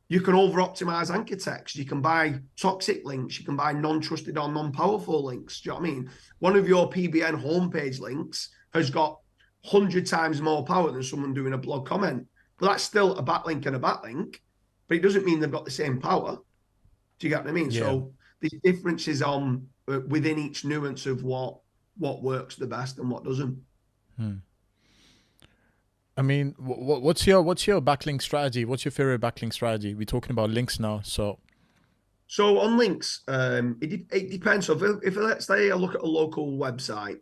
you can over-optimize anchor text. You can buy toxic links. You can buy non-trusted or non-powerful links. Do you know what I mean? One of your PBN homepage links has got 100 times more power than someone doing a blog comment. But that's still a backlink and a backlink, but it doesn't mean they've got the same power. Do you get what I mean? Yeah. So there's differences on within each nuance of what works the best and what doesn't. I mean, what's your backlink strategy? What's your favorite backlink strategy? We're talking about links now, so on links, it depends. So if let's say I look at a local website,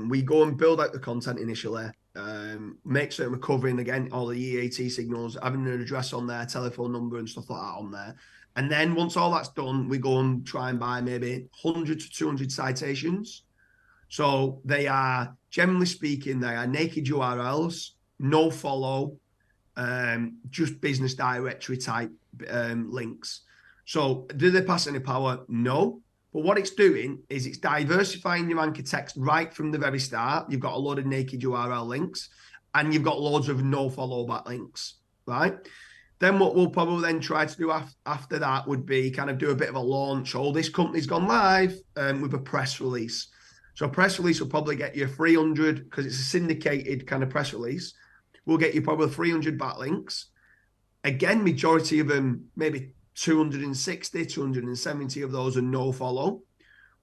we go and build out the content initially. make certain we're covering, again, all the EAT signals, having an address on there, telephone number and stuff like that on there. And then once all that's done, we go and try and buy maybe 100 to 200 citations. So they are, generally speaking, they are naked URLs, no follow, just business directory type links. So do they pass any power? No. But what it's doing is it's diversifying your anchor text right from the very start. You've got a load of naked URL links and you've got loads of no follow back links, right? Then what we'll probably then try to do after that would be kind of do a bit of a launch. Oh, this company's gone live with a press release. So a press release will probably get you 300, because it's a syndicated kind of press release. We'll get you probably 300 backlinks. Again, majority of them, maybe 260, 270 of those are no follow.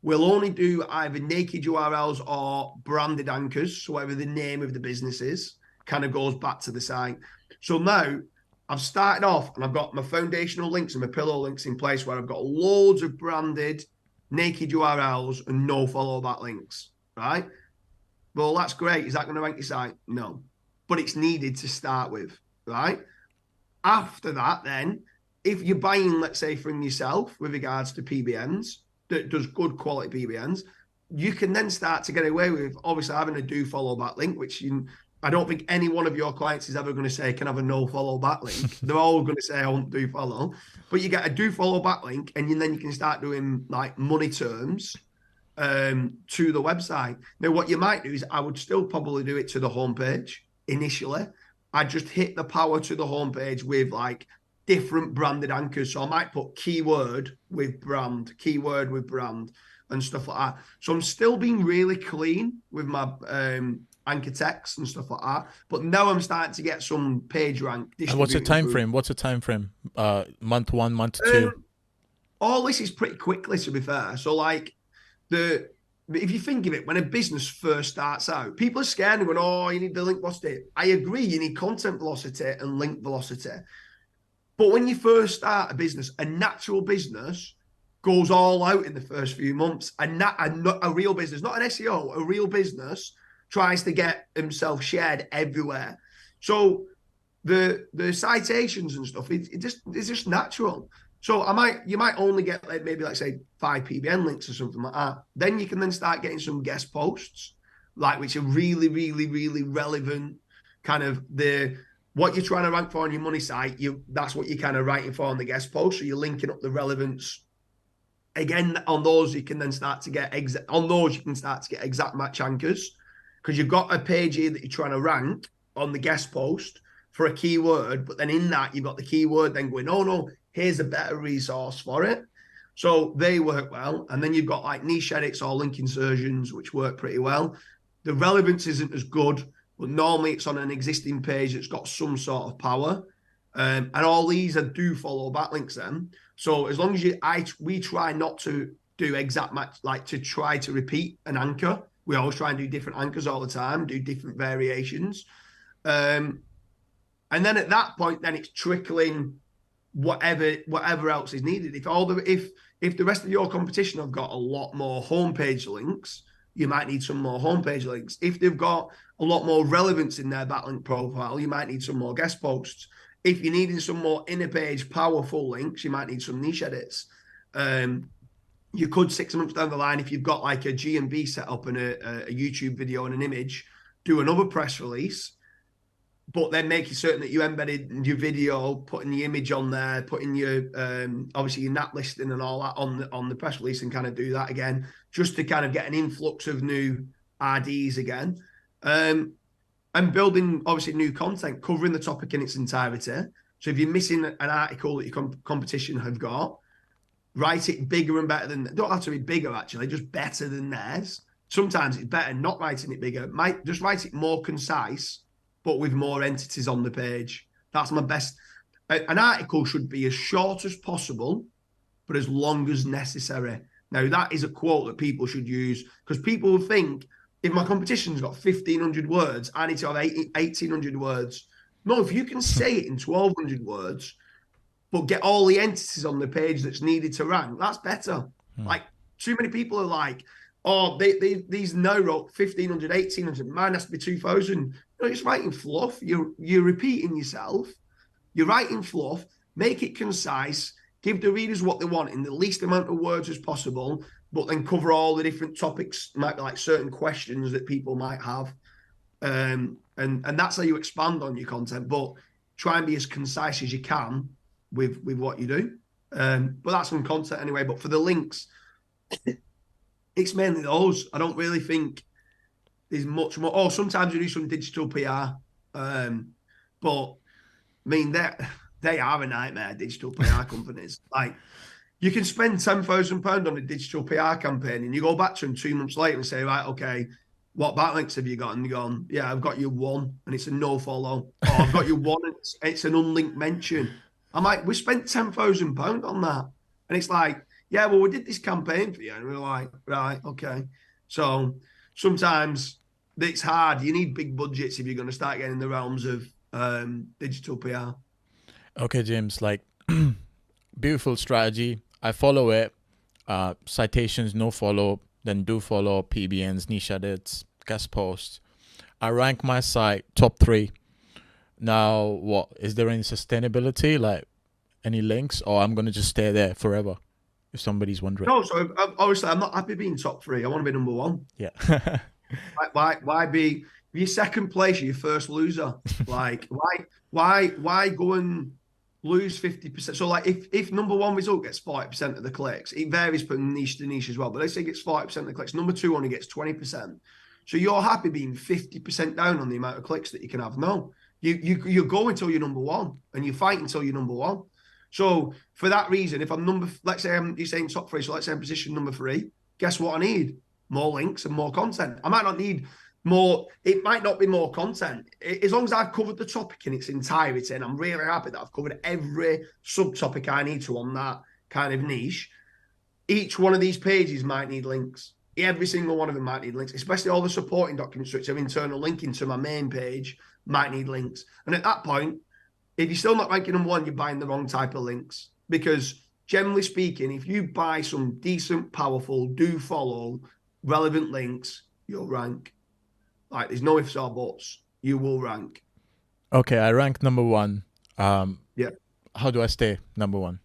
We'll only do either naked URLs or branded anchors. So whatever the name of the business is, kind of goes back to the site. So now I've started off and I've got my foundational links and my pillow links in place where I've got loads of branded naked URLs and no follow back links, right? Well, that's great. Is that going to rank your site? No, but it's needed to start with, right? After that, then, if you're buying, let's say, from yourself with regards to PBNs, that does good quality PBNs, you can then start to get away with obviously having a do follow back link, which I don't think any one of your clients is ever going to say can have a no follow back link. They're all going to say I won't do follow, but you get a do follow back link, and then you can start doing like money terms to the website. Now, what you might do is I would still probably do it to the homepage initially. I just hit the power to the homepage with like different branded anchors. So I might put keyword with brand and stuff like that. So I'm still being really clean with my anchor text and stuff like that. But now I'm starting to get some page rank. And what's the time frame? Month 1, month 2? All this is pretty quickly, to be fair. So like if you think of it, when a business first starts out, people are scared and going, oh, you need the link velocity. I agree, you need content velocity and link velocity. But when you first start a business, a natural business goes all out in the first few months. And a real business, not an SEO, a real business tries to get himself shared everywhere. So the citations and stuff, it's just natural. So you might only get like maybe like say 5 PBN links or something like that. Then you can then start getting some guest posts, like which are really, really, really relevant. Kind of what you're trying to rank for on your money site, that's what you're kind of writing for on the guest post. So you're linking up the relevance. Again, on those you can then start to get exact match anchors, because you've got a page here that you're trying to rank on the guest post for a keyword, but then in that you've got the keyword then going, oh no, here's a better resource for it. So they work well. And then you've got like niche edits or link insertions, which work pretty well. The relevance isn't as good, but normally it's on an existing page that's got some sort of power. And all these do follow backlinks then. So as long as we try not to do exact match, like to try to repeat an anchor. We always try and do different anchors all the time, do different variations. And then at that point, then it's trickling whatever else is needed. If the rest of your competition have got a lot more homepage links, you might need some more homepage links. If they've got a lot more relevance in their backlink profile, you might need some more guest posts. If you're needing some more inner page powerful links, you might need some niche edits. You could 6 months down the line, if you've got like a G&B set up and a YouTube video and an image, do another press release, but then making certain that you embedded your video, putting the image on there, putting your obviously your NAT listing and all that on the press release, and kind of do that again, just to kind of get an influx of new RDs again. And building obviously new content, covering the topic in its entirety. So if you're missing an article that your competition have got, write it bigger and better than, don't have to be bigger actually, just better than theirs. Sometimes it's better not writing it bigger. Just write it more concise, but with more entities on the page. That's my best. An article should be as short as possible, but as long as necessary. Now, that is a quote that people should use, because people will think, if my competition's got 1,500 words, I need to have 1,800 words. No, if you can say it in 1,200 words, but get all the entities on the page that's needed to rank, that's better. Like, too many people are like, oh, these now wrote 1,500, 1,800, mine has to be 2,000. You're just writing fluff. You're repeating yourself. You're writing fluff. Make it concise. Give the readers what they want in the least amount of words as possible, but then cover all the different topics, might be like certain questions that people might have. And that's how you expand on your content, but try and be as concise as you can with what you do. But that's on content anyway. But for the links, it's mainly those. I don't really think there's much more. Oh, sometimes you do some digital PR. But I mean, they are a nightmare, digital PR companies. Like, you can spend £10,000 on a digital PR campaign and you go back to them 2 months later and say, right, okay, what backlinks have you got? And they're gone, yeah, I've got you one and it's a no follow. Or I've got you one and it's an unlinked mention. I'm like, we spent £10,000 on that. And it's like, yeah, well, we did this campaign for you. And we're like, right, okay. So sometimes it's hard. You need big budgets if you're going to start getting in the realms of digital PR. Okay, James, like, beautiful strategy. I follow it. Citations, no follow. Then do follow, PBNs, niche edits, guest posts. I rank my site top 3. Now, what is there any sustainability, like any links, or I'm gonna just stay there forever? If somebody's wondering. No, so obviously I'm not happy being top 3. I want to be number 1. Yeah. why be? If you're second place, you're your first loser. Like, why go and lose 50%? So like, if number 1 result gets 40% of the clicks, it varies from niche to niche as well. But let's say it gets 40% of the clicks. Number 2 only gets 20%. So you're happy being 50% down on the amount of clicks that you can have? No, you go until you're number 1, and you fight until you're number 1. So for that reason, if I'm let's say you're saying top 3, so let's say I'm position number 3. Guess what I need? More links and more content. I might not need more. It might not be more content. As long as I've covered the topic in its entirety, and I'm really happy that I've covered every subtopic I need to on that kind of niche. Each one of these pages might need links. Every single one of them might need links, especially all the supporting documents, which have internal linking to my main page, might need links. And at that point, if you're still not ranking number 1, you're buying the wrong type of links. Because generally speaking, if you buy some decent, powerful, do follow, relevant links, you'll rank. Like, there's no ifs or buts. You will rank. Okay, I rank number 1. Yeah. How do I stay number 1?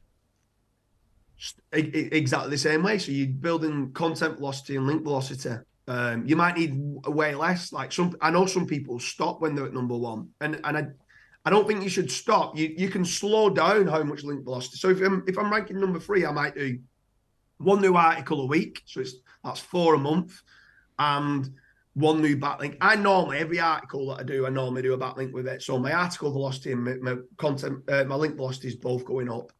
Exactly the same way. So you're building content velocity and link velocity. You might need way less. Like, I know some people stop when they're at number 1, and I don't think you should stop. You can slow down how much link velocity. So if I'm ranking number 3, I might do 1 new article a week. So that's 4 a month, and 1 new backlink. Every article that I do, I normally do a backlink with it. So my article velocity and my content, my link velocity is both going up.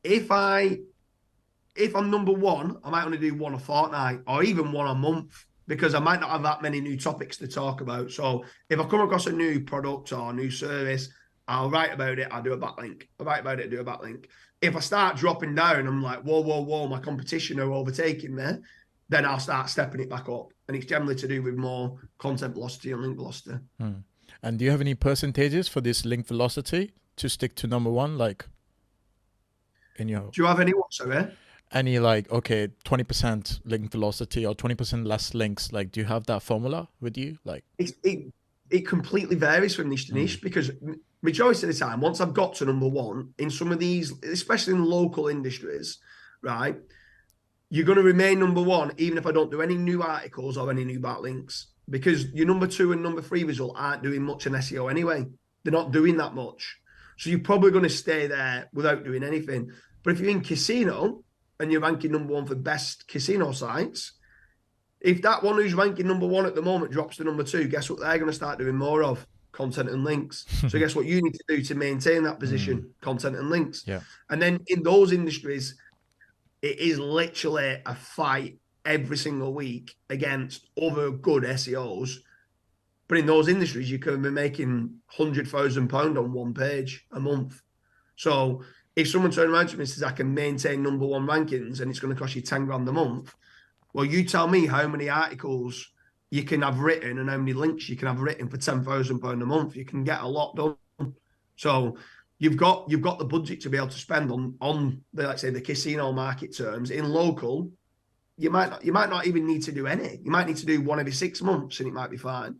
If I'm number 1, I might only do 1 a fortnight or even 1 a month, because I might not have that many new topics to talk about. So if I come across a new product or a new service, I'll write about it, I'll do a backlink. I'll write about it, do a backlink. If I start dropping down, I'm like, whoa, my competition are overtaking me, then I'll start stepping it back up. And it's generally to do with more content velocity and link velocity. And do you have any percentages for this link velocity to stick to number 1? Like, in your... Do you have any what, sorry? Any, like, okay, 20% link velocity or 20% less links? Like, do you have that formula with you? Like, it completely varies from niche to niche, because majority of the time, once I've got to number 1 in some of these, especially in local industries, right, you're going to remain number 1 even if I don't do any new articles or any new backlinks, because your number 2 and number 3 result aren't doing much in SEO anyway. They're not doing that much. So you're probably going to stay there without doing anything. But if you're in casino and you're ranking number 1 for best casino sites, if that one who's ranking number 1 at the moment drops to number 2, guess what they're going to start doing more of? Content and links. So guess what you need to do to maintain that position? Content and links. Yeah. And then in those industries, it is literally a fight every single week against other good SEOs. But in those industries, you can be making £100,000 on 1 page a month. So if someone turns around to me and says, I can maintain number 1 rankings and it's going to cost you 10 grand a month, well, you tell me how many articles you can have written and how many links you can have written for £10,000 a month. You can get a lot done. So you've got the budget to be able to spend on the, let's say, the casino market terms. In local, you might not even need to do any. You might need to do 1 every 6 months and it might be fine.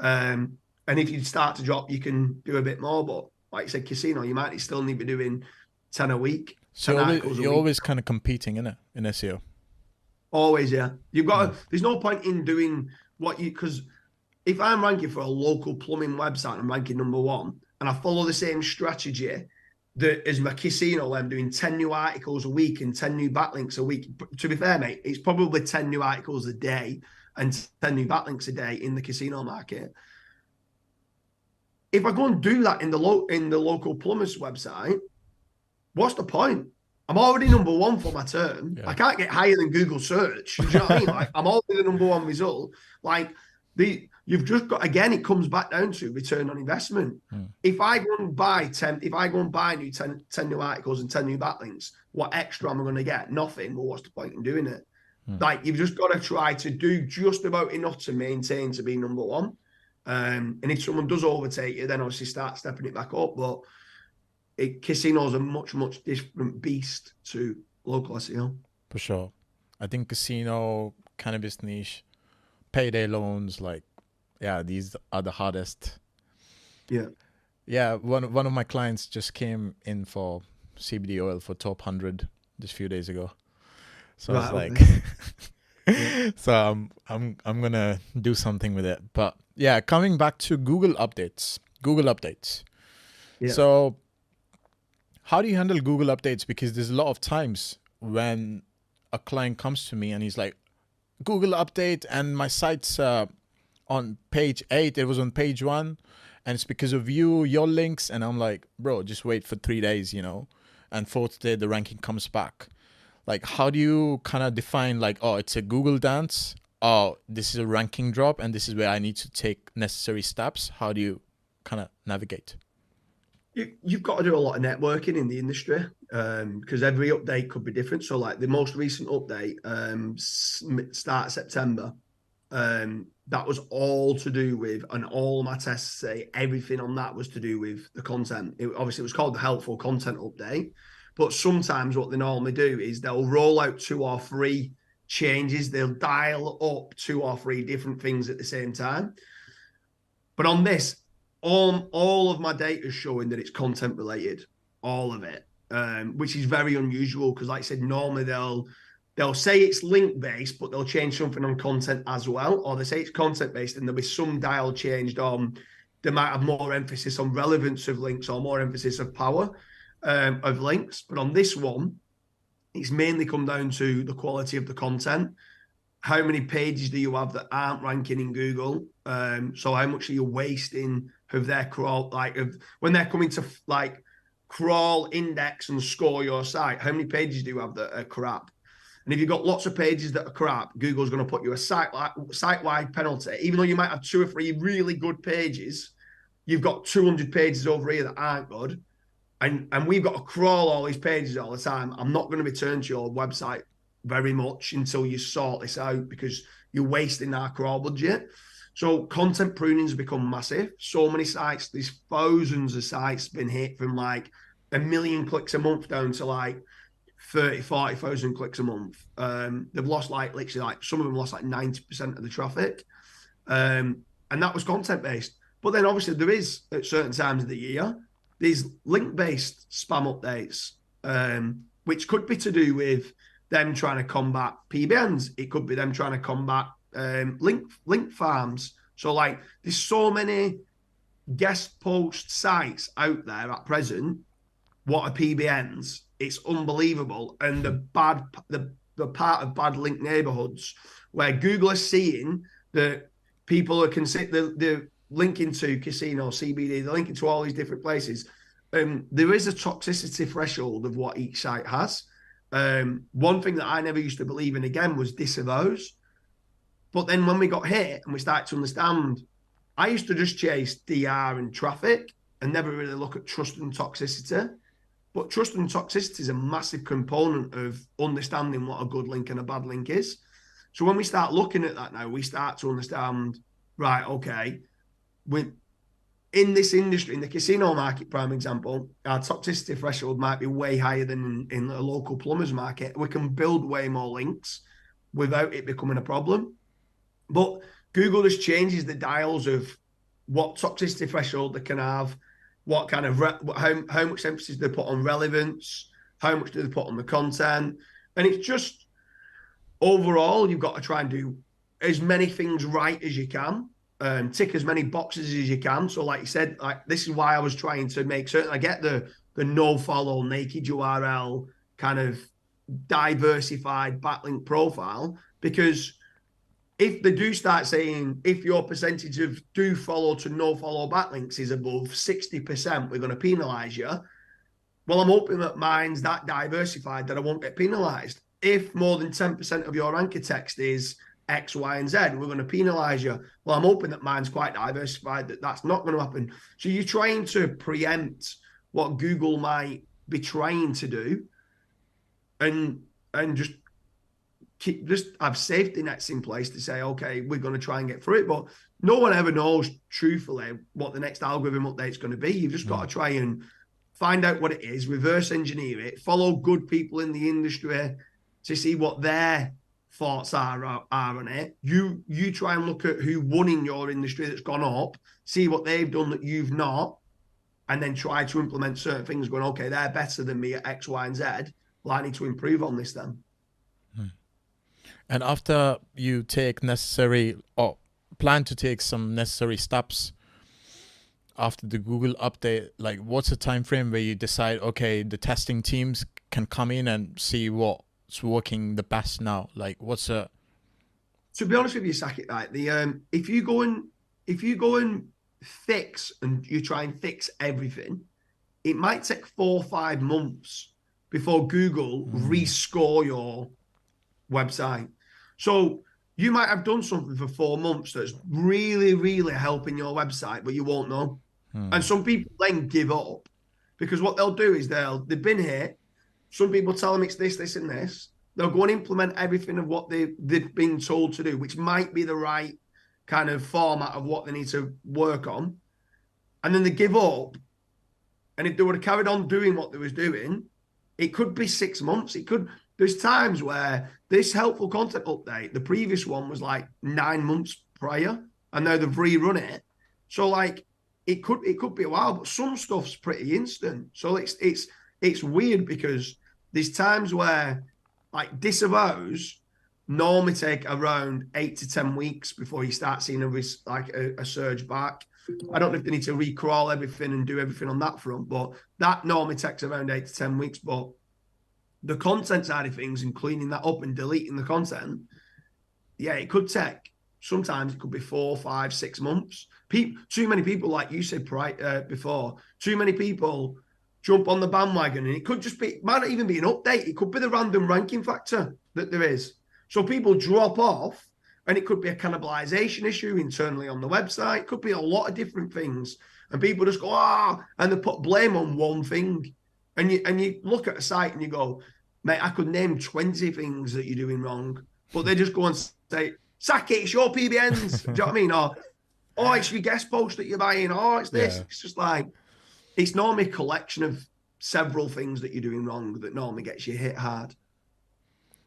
And if you start to drop, you can do a bit more. But like I said, casino, you might still need to be doing 10 a week. So you're always kind of competing in SEO. Always, yeah. You've got to, there's no point in doing because if I'm ranking for a local plumbing website, I'm ranking number 1, and I follow the same strategy that as my casino, where I'm doing 10 new articles a week and 10 new backlinks a week. To be fair, mate, it's probably 10 new articles a day and 10 new backlinks a day in the casino market. If I go and do that in the local plumbers website, what's the point? I'm already number 1 for my term. Yeah. I can't get higher than Google search. Do you know what I mean? Like, I'm already the number 1 result. Like, you've just got, again, it comes back down to return on investment. If I go and buy 10 new articles and 10 new backlinks, what extra am I going to get? Nothing. Well, what's the point in doing it? Like, you've just got to try to do just about enough to maintain to be number 1. And if someone does overtake you, then obviously start stepping it back up. But casinos are much, much different beast to local SEO. For sure. I think casino, cannabis niche, payday loans, like, yeah, these are the hardest. Yeah. Yeah, one of my clients just came in for CBD oil for top 100 just a few days ago. So right, I was like, yeah. So I'm gonna do something with it. But yeah, coming back to Google updates. Yeah. So how do you handle Google updates? Because there's a lot of times when a client comes to me and he's like, Google update, and my site's on page 8. It was on page 1, and it's because of your links. And I'm like, bro, just wait for 3 days, and 4th day the ranking comes back. Like, how do you kind of define, like, oh, it's a Google dance, oh, this is a ranking drop, and this is where I need to take necessary steps? How do you kind of navigate? You've got to do a lot of networking in the industry, because every update could be different. So, like, the most recent update, start September, that was all to do with, and all my tests say everything on that was to do with the content. Obviously, it was called the helpful content update. But sometimes what they normally do is they'll roll out 2 or 3 changes. They'll dial up 2 or 3 different things at the same time. But on this, all of my data is showing that it's content related, all of it, which is very unusual because, like I said, normally they'll say it's link based, but they'll change something on content as well, or they say it's content based and there'll be some dial changed on. They might have more emphasis on relevance of links or more emphasis of power of links. But on this one, it's mainly come down to the quality of the content. How many pages do you have that aren't ranking in Google? So how much are you wasting of their crawl, when they're coming to crawl, index and score your site? How many pages do you have that are crap? And if you've got lots of pages that are crap, Google's going to put you a site-wide penalty. Even though you might have 2 or 3 really good pages, you've got 200 pages over here that aren't good. And we've got to crawl all these pages all the time. I'm not going to return to your website very much until you sort this out, because you're wasting our crawl budget. So content pruning has become massive. So many sites, there's thousands of sites been hit from 1 million clicks a month down to 30,000-40,000 clicks a month. They've lost literally some of them lost 90% of the traffic. And that was content based. But then obviously there is, at certain times of the year, these link-based spam updates, which could be to do with them trying to combat PBNs. It could be them trying to combat link farms. So there's so many guest post sites out there at present. What are PBNs? It's unbelievable. And the part of bad link neighborhoods where Google is seeing that people are they're linking to casino, CBD, they're linking to all these different places. There is a toxicity threshold of what each site has. One thing that I never used to believe in, again, was disavows. But then when we got hit and we started to understand, I used to just chase DR and traffic and never really look at trust and toxicity. But trust and toxicity is a massive component of understanding what a good link and a bad link is. So when we start looking at that now, we start to understand, right, okay, in this industry, in the casino market, prime example, our toxicity threshold might be way higher than in a local plumbers market. We can build way more links without it becoming a problem. But Google just changes the dials of what toxicity threshold they can have, what kind of how much emphasis they put on relevance, how much do they put on the content, and it's just overall you've got to try and do as many things right as you can, tick as many boxes as you can. So, like you said, like this is why I was trying to make certain I get the no follow naked URL kind of diversified backlink profile, because if they do start saying if your percentage of do follow to no follow backlinks is above 60%, we're going to penalize you. Well, I'm hoping that mine's that diversified that I won't get penalized. If more than 10% of your anchor text is X, Y, and Z, we're going to penalize you. Well, I'm hoping that mine's quite diversified, that that's not going to happen. So you're trying to preempt what Google might be trying to do, and just have safety nets in place to say, okay, we're going to try and get through it. But no one ever knows truthfully what the next algorithm update is going to be. You've just got to try and find out what it is, reverse engineer it, follow good people in the industry to see what their thoughts are on it. You try and look at who won in your industry that's gone up, see what they've done that you've not, and then try to implement certain things going, okay, they're better than me at X, Y, and Z. Well, I need to improve on this then. And after you take necessary or plan to take some necessary steps after the Google update, like what's the time frame where you decide, okay, the testing teams can come in and see what's working the best now? Like what's a... To be honest with you, Saket, right, if you go and fix and you try and fix everything, it might take 4 or 5 months before Google rescore your website. So you might have done something for 4 months that's really, really helping your website, but you won't know. And some people then give up, because what they'll do is they've been here. Some people tell them it's this, this, and this. They'll go and implement everything of what they've been told to do, which might be the right kind of format of what they need to work on. And then they give up. And if they would have carried on doing what they was doing, it could be 6 months. There's times where this helpful content update, the previous one was like 9 months prior, and now they've rerun it. So like it could be a while, but some stuff's pretty instant. So it's weird, because there's times where like disavows normally take around 8 to 10 weeks before you start seeing a surge back. I don't know if they need to recrawl everything and do everything on that front, but that normally takes around 8 to 10 weeks. But the content side of things and cleaning that up and deleting the content, yeah, it could take, sometimes it could be 4, 5, 6 months. Too many people, like you said before, too many people jump on the bandwagon, and it could just be, might not even be an update. It could be the random ranking factor that there is. So people drop off, and it could be a cannibalization issue internally on the website. It could be a lot of different things. And people just go, and they put blame on one thing. And you look at a site and you go, mate, I could name 20 things that you're doing wrong. But they just go and say, Saket, it's your PBNs. Do you know what I mean? Or, it's your guest post that you're buying. It's this. Yeah. It's just like, it's normally a collection of several things that you're doing wrong that normally gets you hit hard.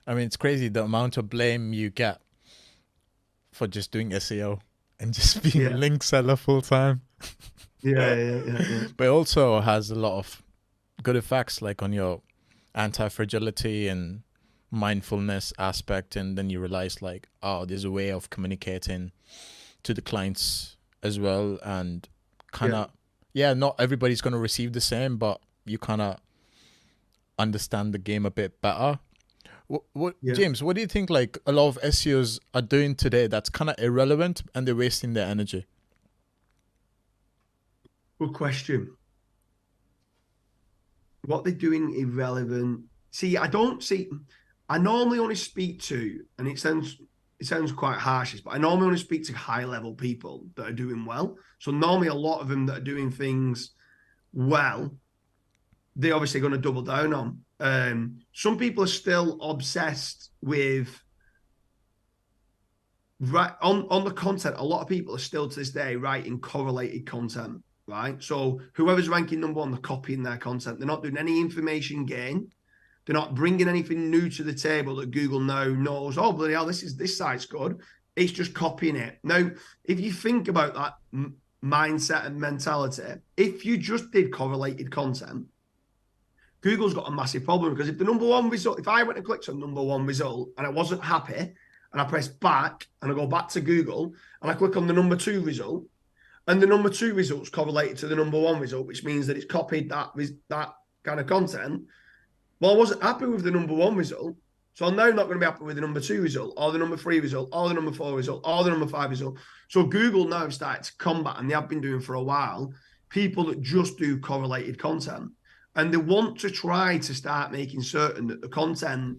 I mean, it's crazy the amount of blame you get for just doing SEO and just being a link seller full time. Yeah. But it also has a lot of good effects, like on your antifragility and mindfulness aspect. And then you realize like, there's a way of communicating to the clients as well. And kind of, not everybody's going to receive the same, but you kind of understand the game a bit better. James, what do you think like a lot of SEOs are doing today that's kind of irrelevant and they're wasting their energy? Good question. What they're doing irrelevant. See, I normally only speak to, and it sounds quite harsh, but I normally only speak to high level people that are doing well. So normally a lot of them that are doing things well, they're obviously going to double down on. Some people are still obsessed with on the content. A lot of people are still to this day writing correlated content, right? So whoever's ranking number 1, they're copying their content. They're not doing any information gain. They're not bringing anything new to the table that Google now knows. Oh, bloody hell, this site's good. It's just copying it. Now, if you think about that mindset and mentality, if you just did correlated content, Google's got a massive problem, because if the number one result, if I went and clicked on number one result and I wasn't happy, and I press back and I go back to Google and I click on the number two result, and the number two result's correlated to the number one result, which means that it's copied that kind of content. Well, I wasn't happy with the number one result, so I'm now not going to be happy with the number two result, or the number three result, or the number four result, or the number five result. So Google now have started to combat, and they have been doing for a while, people that just do correlated content. And they want to try to start making certain that the content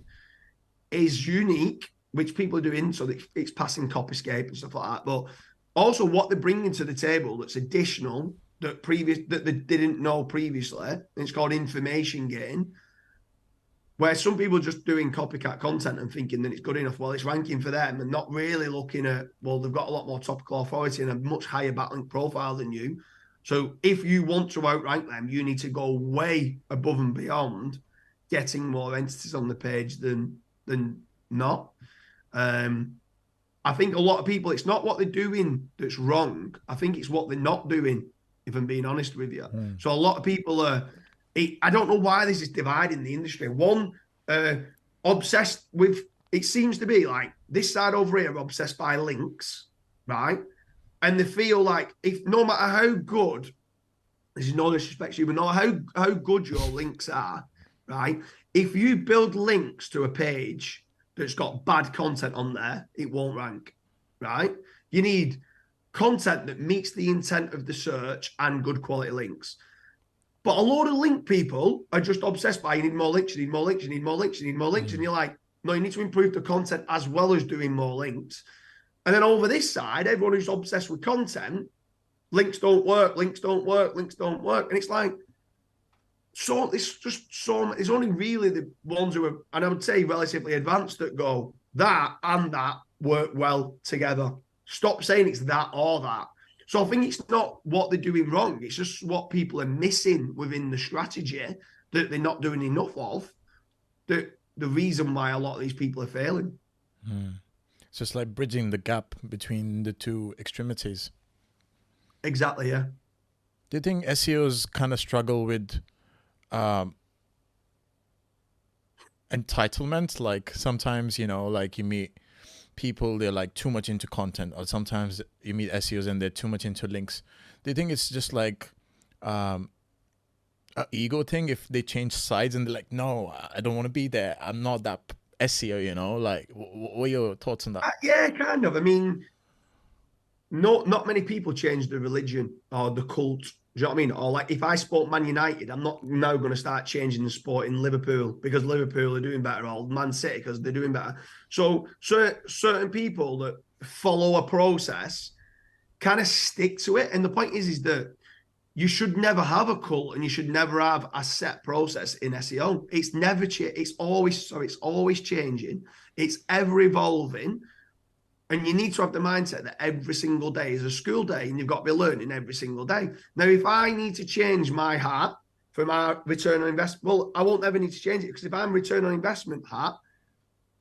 is unique, which people are doing, so that it's passing copyscape and stuff like that. But also what they're bringing to the table that's additional, that they didn't know previously, and it's called information gain, where some people are just doing copycat content and thinking that it's good enough. Well, it's ranking for them, and not really looking at, well, they've got a lot more topical authority and a much higher backlink profile than you. So if you want to outrank them, you need to go way above and beyond getting more entities on the page than not. I think a lot of people, it's not what they're doing that's wrong. I think it's what they're not doing, if I'm being honest with you. So a lot of people are, I don't know why this is dividing the industry. One, obsessed with, it seems to be like this side over here, obsessed by links, right? And they feel like, if no matter how good, this is no disrespect to you, but no matter how good your links are, right? If you build links to a page that's got bad content on there, it won't rank, right? You need content that meets the intent of the search and good quality links. But a load of link people are just obsessed by, you need more links, you need more links, you need more links, you need more links. And you're like, no, you need to improve the content as well as doing more links. And then over this side, everyone who's obsessed with content, links don't work, links don't work, links don't work. And it's like, so it's just so, it's only really the ones who are, and I would say relatively advanced, that go, that and that work well together. Stop saying it's that or that. So I think it's not what they're doing wrong. It's just what people are missing within the strategy that they're not doing enough of. The reason why a lot of these people are failing. So it's like bridging the gap between the two extremities. Exactly, yeah. Do you think SEOs kind of struggle with entitlement? Like sometimes, you know, like you meet people, they're like too much into content, or sometimes you meet SEOs and they're too much into links. Do you think it's just like an ego thing if they change sides and they're like, no, I don't want to be there, I'm not that SEO, you know? Like, what are your thoughts on that? Yeah, kind of. I mean, not many people change the religion or the cult. Do you know what I mean? Or like, if I support Man United, I'm not now going to start changing the sport in Liverpool because Liverpool are doing better, or Man City because they're doing better. So certain people that follow a process kind of stick to it. And the point is that you should never have a cult, and you should never have a set process in SEO. It's never it's always changing. It's ever evolving. And you need to have the mindset that every single day is a school day, and you've got to be learning every single day. Now, if I need to change my hat for my return on investment, well, I won't ever need to change it, because if I'm return on investment hat,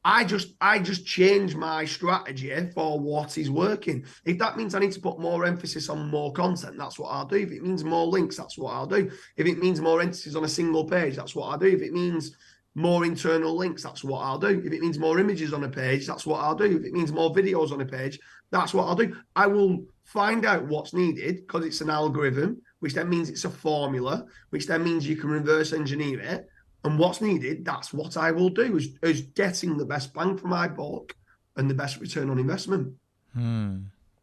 I just change my strategy for what is working. If that means I need to put more emphasis on more content, that's what I'll do. If it means more links, that's what I'll do. If it means more entities on a single page, that's what I'll do. If it means more internal links, that's what I'll do. If it means more images on a page, that's what I'll do. If it means more videos on a page, that's what I'll do. I will find out what's needed, because it's an algorithm, which then means it's a formula, which then means you can reverse engineer it. And what's needed, that's what I will do, is getting the best bang for my buck and the best return on investment.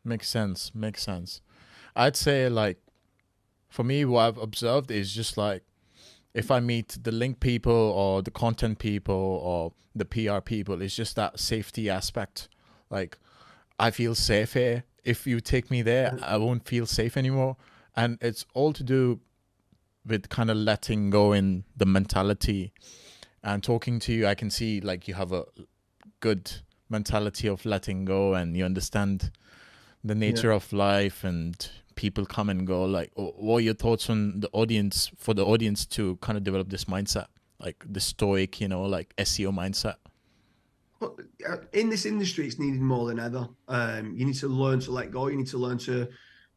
Makes sense. I'd say, like, for me, what I've observed is just like, if I meet the link people or the content people or the PR people, it's just that safety aspect. Like, I feel safe here. If you take me there, I won't feel safe anymore. And it's all to do with kind of letting go in the mentality. And talking to you, I can see like you have a good mentality of letting go, and you understand the nature of life, and people come and go. Like, what are your thoughts on the audience, for the audience to kind of develop this mindset, like the stoic, you know, like SEO mindset? In this industry, it's needed more than ever. You need to learn to let go. You need to learn to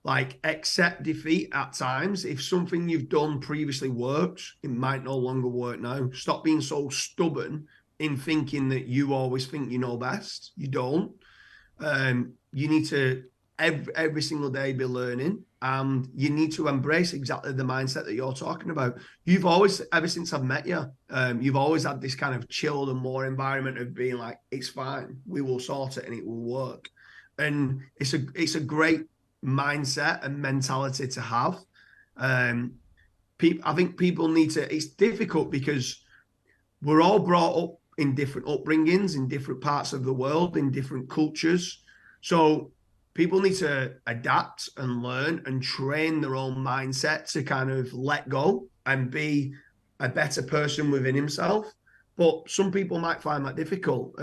Like, accept defeat at times. If something you've done previously works, it might no longer work now. Stop being so stubborn in thinking that you always think you know best. You don't. You need to every single day be learning, and you need to embrace exactly the mindset that you're talking about. You've always, ever since I've met you, you've always had this kind of chilled and more environment of being like, it's fine, we will sort it and it will work. And it's a great mindset and mentality to have. I think people need to, it's difficult because we're all brought up in different upbringings, in different parts of the world, in different cultures. So people need to adapt and learn and train their own mindset to kind of let go and be a better person within himself. But some people might find that difficult.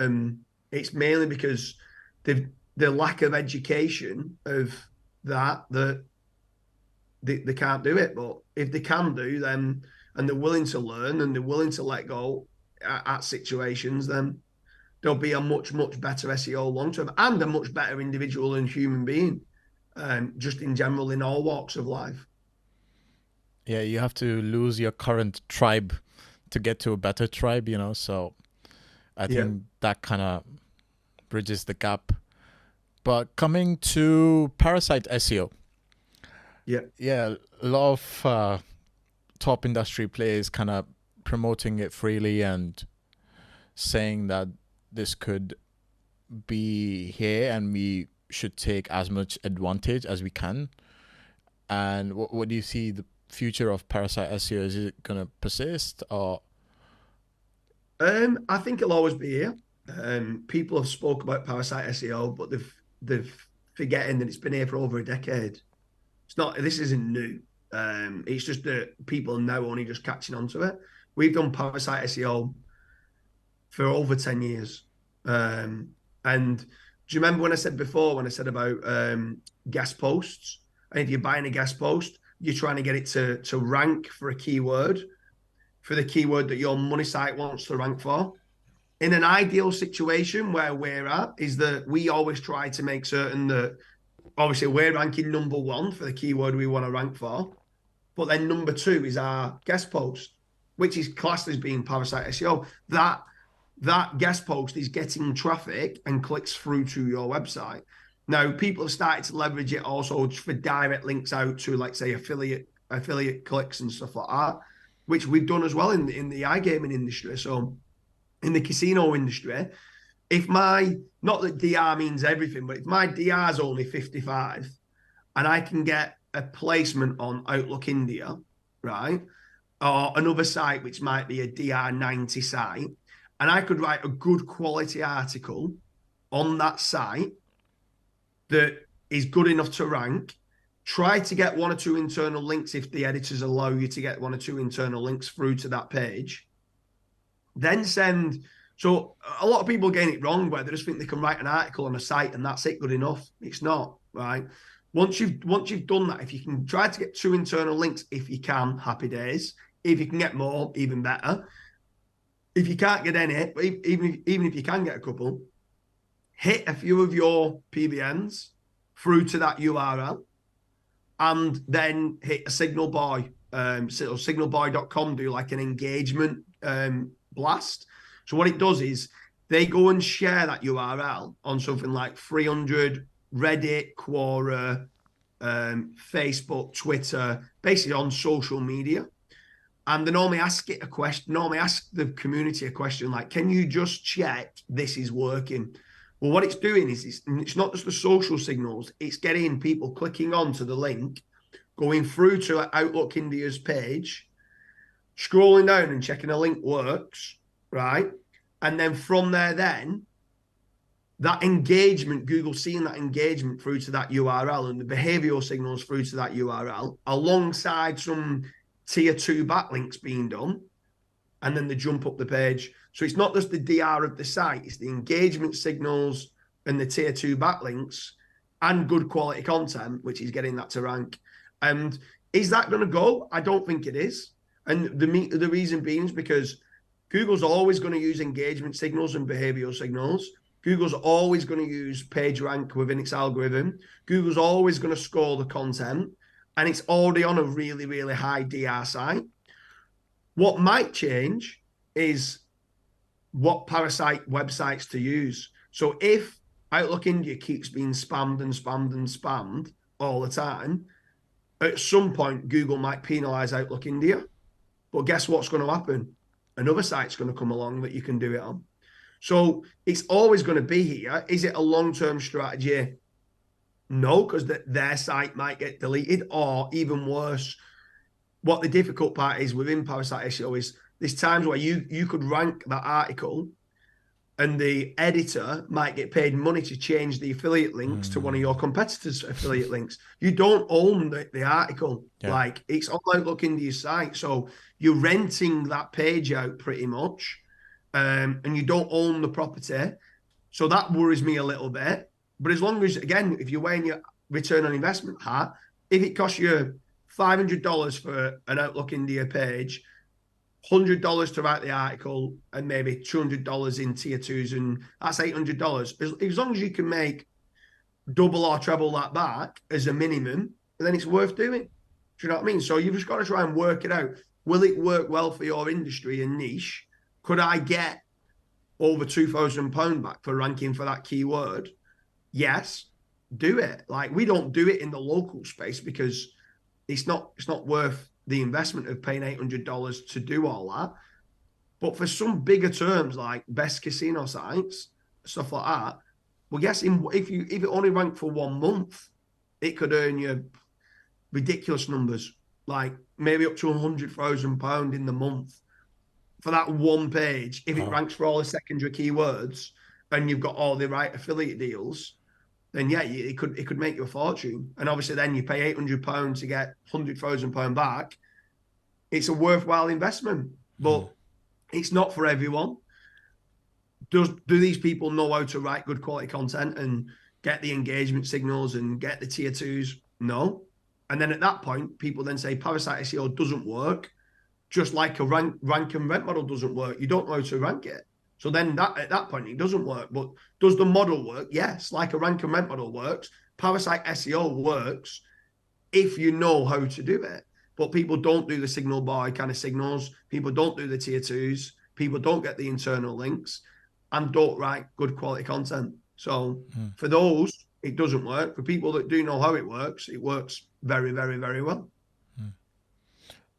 It's mainly because the lack of education of that they can't do it. But if they can do, then, and they're willing to learn and they're willing to let go at situations, then there'll be a much, much better SEO long-term and a much better individual and human being, just in general, in all walks of life. Yeah, you have to lose your current tribe to get to a better tribe, you know, so I think that kind of bridges the gap. But coming to parasite SEO, a lot of top industry players kind of promoting it freely and saying that this could be here and we should take as much advantage as we can. And what do you see the future of parasite SEO? Is it going to persist, or? I think it'll always be here. People have spoke about parasite SEO, but they've forgetting that it's been here for over a decade. This isn't new. It's just that people are now only just catching on to it. We've done parasite SEO for over 10 years. And do you remember when I said before, when I said about guest posts? And if you're buying a guest post, you're trying to get it to rank for a keyword, for the keyword that your money site wants to rank for. In an ideal situation where we're at, is that we always try to make certain that obviously we're ranking number one for the keyword we want to rank for, but then number two is our guest post, which is classed as being parasite SEO. That guest post is getting traffic and clicks through to your website. Now, people have started to leverage it also for direct links out to, like, say, affiliate clicks and stuff like that, which we've done as well in the iGaming industry. So in the casino industry, if not that DR means everything, but if my DR is only 55 and I can get a placement on Outlook India, right, or another site which might be a DR 90 site, and I could write a good quality article on that site that is good enough to rank, try to get one or two internal links if the editors allow you to get one or two internal links through to that page, then send. So a lot of people get it wrong where they just think they can write an article on a site and that's it, good enough. It's not, right? Once you've done that, if you can try to get two internal links, if you can, happy days. If you can get more, even better. If you can't get any, even if you can get a couple, hit a few of your PBNs through to that URL and then hit a Signal Boy. So signalboy.com do like an engagement blast. So what it does is they go and share that URL on something like 300, Reddit, Quora, Facebook, Twitter, basically on social media. And they normally ask the community a question like, can you just check this is working? Well, what it's doing is it's not just the social signals, it's getting people clicking onto the link, going through to Outlook India's page, scrolling down and checking a link works, right? And then from there, then that engagement, Google seeing that engagement through to that URL and the behavioral signals through to that URL, alongside some tier 2 backlinks being done, and then they jump up the page. So it's not just the DR of the site, it's the engagement signals and the tier 2 backlinks and good quality content, which is getting that to rank. And is that going to go? I don't think it is. And the reason being is because Google's always going to use engagement signals and behavioral signals. Google's always going to use PageRank within its algorithm. Google's always going to score the content, and it's already on a really, really high DR site. What might change is what parasite websites to use. So if Outlook India keeps being spammed and spammed and spammed all the time, at some point, Google might penalize Outlook India. But guess what's going to happen? Another site's going to come along that you can do it on. So it's always going to be here. Is it a long-term strategy? No, because their site might get deleted, or even worse, what the difficult part is within parasite SEO is there's times where you could rank that article and the editor might get paid money to change the affiliate links to one of your competitors' affiliate links. You don't own the article. Yeah. Like, it's on Outlook India's site. So you're renting that page out pretty much, and you don't own the property. So that worries me a little bit. But as long as, again, if you're wearing your return on investment hat, if it costs you $500 for an Outlook India page, $100 to write the article, and maybe $200 in tier twos, and that's $800. As long as you can make double or treble that back as a minimum, then it's worth doing. Do you know what I mean? So you've just got to try and work it out. Will it work well for your industry and niche? Could I get over £2,000 back for ranking for that keyword? Yes, do it. Like, we don't do it in the local space because it's not worth the investment of paying $800 to do all that. But for some bigger terms like best casino sites, stuff like that, well, yes, if it only ranked for 1 month, it could earn you ridiculous numbers, like maybe up to £100,000 in the month for that one page. If it ranks for all the secondary keywords and you've got all the right affiliate deals, then yeah, it could make you a fortune. And obviously then you pay £800 to get £100,000 back. It's a worthwhile investment, but it's not for everyone. Do these people know how to write good quality content and get the engagement signals and get the tier twos? No. And then at that point, people then say parasite SEO doesn't work, just like a rank and rent model doesn't work. You don't know how to rank it. So then at that point, it doesn't work. But does the model work? Yes, like a rank and rent model works. Parasite SEO works if you know how to do it. But people don't do the signal buy kind of signals. People don't do the tier twos. People don't get the internal links and don't write good quality content. So for those, it doesn't work. For people that do know how it works very, very, very well.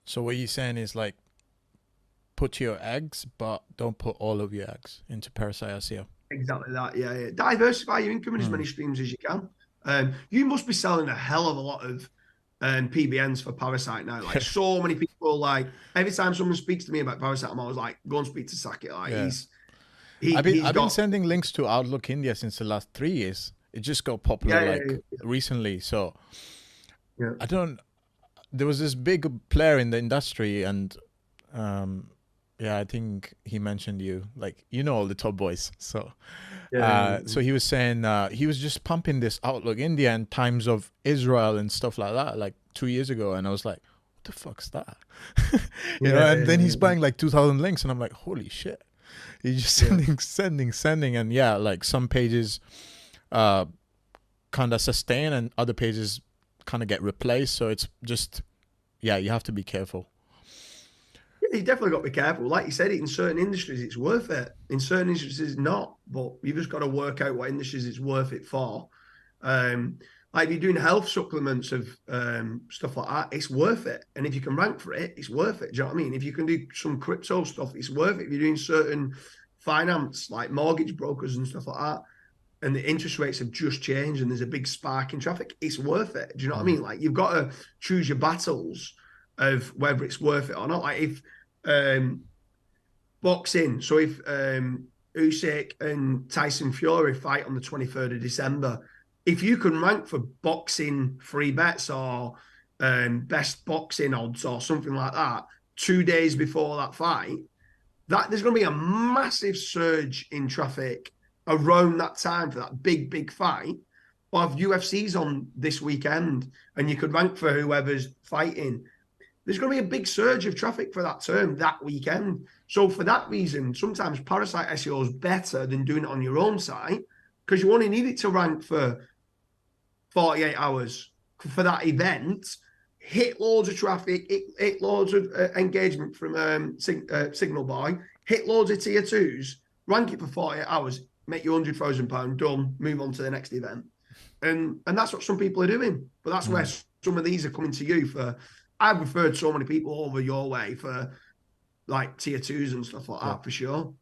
So what you're saying is, like, put your eggs, but don't put all of your eggs into parasite SEO. Exactly that, yeah. Diversify your income in as many streams as you can. You must be selling a hell of a lot of PBNs for parasite now. Like, so many people, like, every time someone speaks to me about parasite, I'm always like, go and speak to Saket. Like, I've been sending links to Outlook India since the last 3 years. It just got popular recently. So there was this big player in the industry, and I think he mentioned you, like, you know, all the top boys. So so he was saying he was just pumping this Outlook India in times of Israel and stuff like that, like 2 years ago. And I was like, what the fuck's that? you know, and then he's buying like 2,000 links, and I'm like, holy shit. He's just sending. And like some pages kind of sustain and other pages kind of get replaced. So it's just, you have to be careful. You definitely got to be careful. Like you said, in certain industries, it's worth it. In certain industries, it's not. But you've just got to work out what industries it's worth it for. Like if you're doing health supplements of stuff like that, it's worth it. And if you can rank for it, it's worth it. Do you know what I mean? If you can do some crypto stuff, it's worth it. If you're doing certain finance, like mortgage brokers and stuff like that, and the interest rates have just changed and there's a big spark in traffic, it's worth it. Do you know what I mean? Like, you've got to choose your battles of whether it's worth it or not. Like if boxing, so if Usyk and Tyson Fury fight on the 23rd of December, if you can rank for boxing free bets or best boxing odds or something like that 2 days before that fight, that there's going to be a massive surge in traffic around that time for that big fight. Or if UFC's on this weekend and you could rank for whoever's fighting, there's going to be a big surge of traffic for that term that weekend. So for that reason, sometimes parasite SEO is better than doing it on your own site, because you only need it to rank for 48 hours for that event, hit loads of traffic, hit loads of engagement from Signal Boy, hit loads of tier twos, rank it for 48 hours, make you £100,000, done, move on to the next event. And that's what some people are doing. But that's where some of these are coming to you for. I've referred so many people over your way for like tier twos and stuff like that, for sure.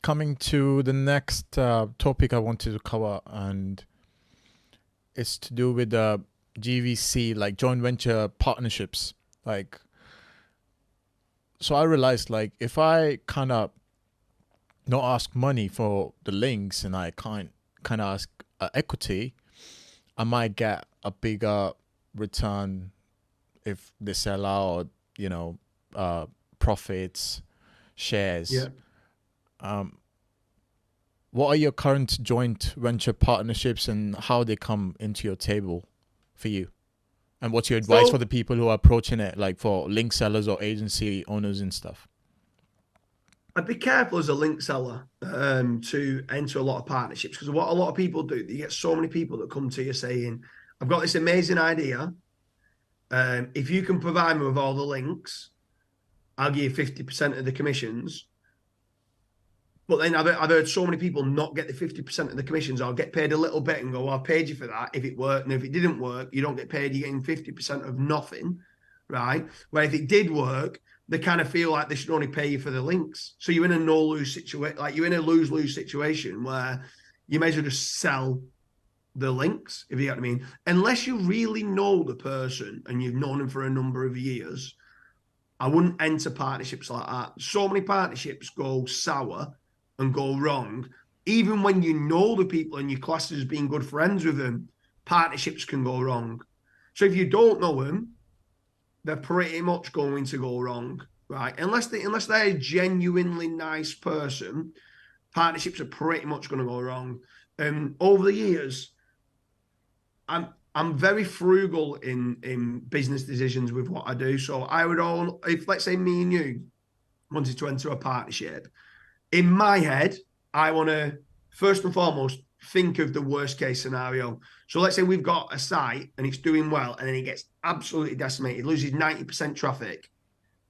Coming to the next topic I wanted to cover, and it's to do with the GVC, like joint venture partnerships. Like, so I realized, like, if I kind of not ask money for the links and I kind of ask equity, I might get a bigger return if they sell out, you know, profits, shares. Yeah. What are your current joint venture partnerships and how they come into your table for you? And what's your advice for the people who are approaching it, like for link sellers or agency owners and stuff? I'd be careful as a link seller to enter a lot of partnerships, because what a lot of people do, you get so many people that come to you saying, I've got this amazing idea. If you can provide me with all the links, I'll give you 50% of the commissions. But then I've heard so many people not get the 50% of the commissions. I'll get paid a little bit and go, well, I paid you for that if it worked. And if it didn't work, you don't get paid. You're getting 50% of nothing, right? Where if it did work, they kind of feel like they should only pay you for the links. So you're in a no-lose situation, like you're in a lose-lose situation where you may as well just sell the links, if you get what I mean. Unless you really know the person and you've known them for a number of years, I wouldn't enter partnerships like that. So many partnerships go sour and go wrong. Even when you know the people and your class as being good friends with them, partnerships can go wrong. So if you don't know them, they're pretty much going to go wrong, right? Unless they're a genuinely nice person, partnerships are pretty much going to go wrong. Over the years, I'm very frugal in business decisions with what I do. So I would if let's say me and you wanted to enter a partnership, in my head, I want to first and foremost think of the worst case scenario. So let's say we've got a site and it's doing well, and then it gets absolutely decimated, loses 90% traffic.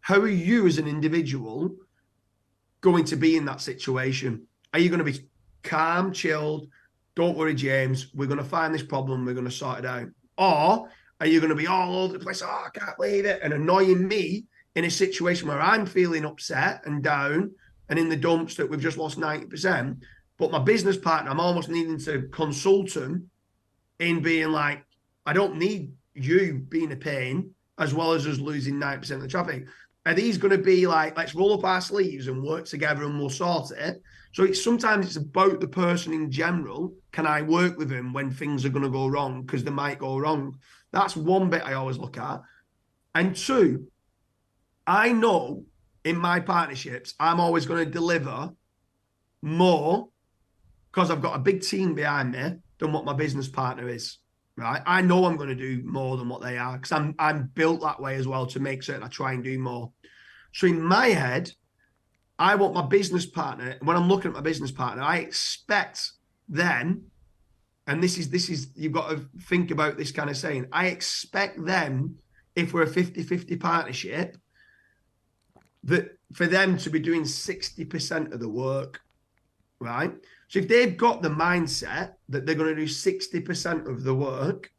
How are you as an individual going to be in that situation? Are you going to be calm, chilled? Don't worry, James, we're going to find this problem, we're going to sort it out. Or are you going to be all over the place, oh, I can't believe it, and annoying me in a situation where I'm feeling upset and down and in the dumps that we've just lost 90%, but my business partner, I'm almost needing to consult him in being like, I don't need you being a pain as well as us losing 90% of the traffic. Are these going to be like, let's roll up our sleeves and work together and we'll sort it? So sometimes it's about the person in general. Can I work with him when things are going to go wrong? Because they might go wrong. That's one bit I always look at. And two, I know in my partnerships, I'm always going to deliver more because I've got a big team behind me than what my business partner is, right? I know I'm going to do more than what they are because I'm built that way as well to make certain I try and do more. So in my head, I want my business partner, when I'm looking at my business partner, I expect them, and this is you've got to think about this kind of saying, I expect them, if we're a 50-50 partnership, that for them to be doing 60% of the work, right? So if they've got the mindset that they're going to do 60% of the work,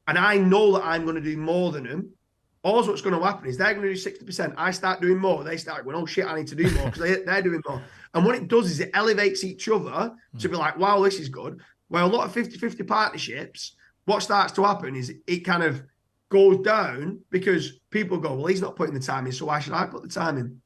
and I know that I'm going to do more than them, all what's going to happen is they're going to do 60%. I start doing more. They start going, oh shit, I need to do more because they're doing more. And what it does is it elevates each other to be like, wow, this is good. Well, a lot of 50-50 partnerships, what starts to happen is it kind of goes down because people go, well, he's not putting the time in, so why should I put the time in?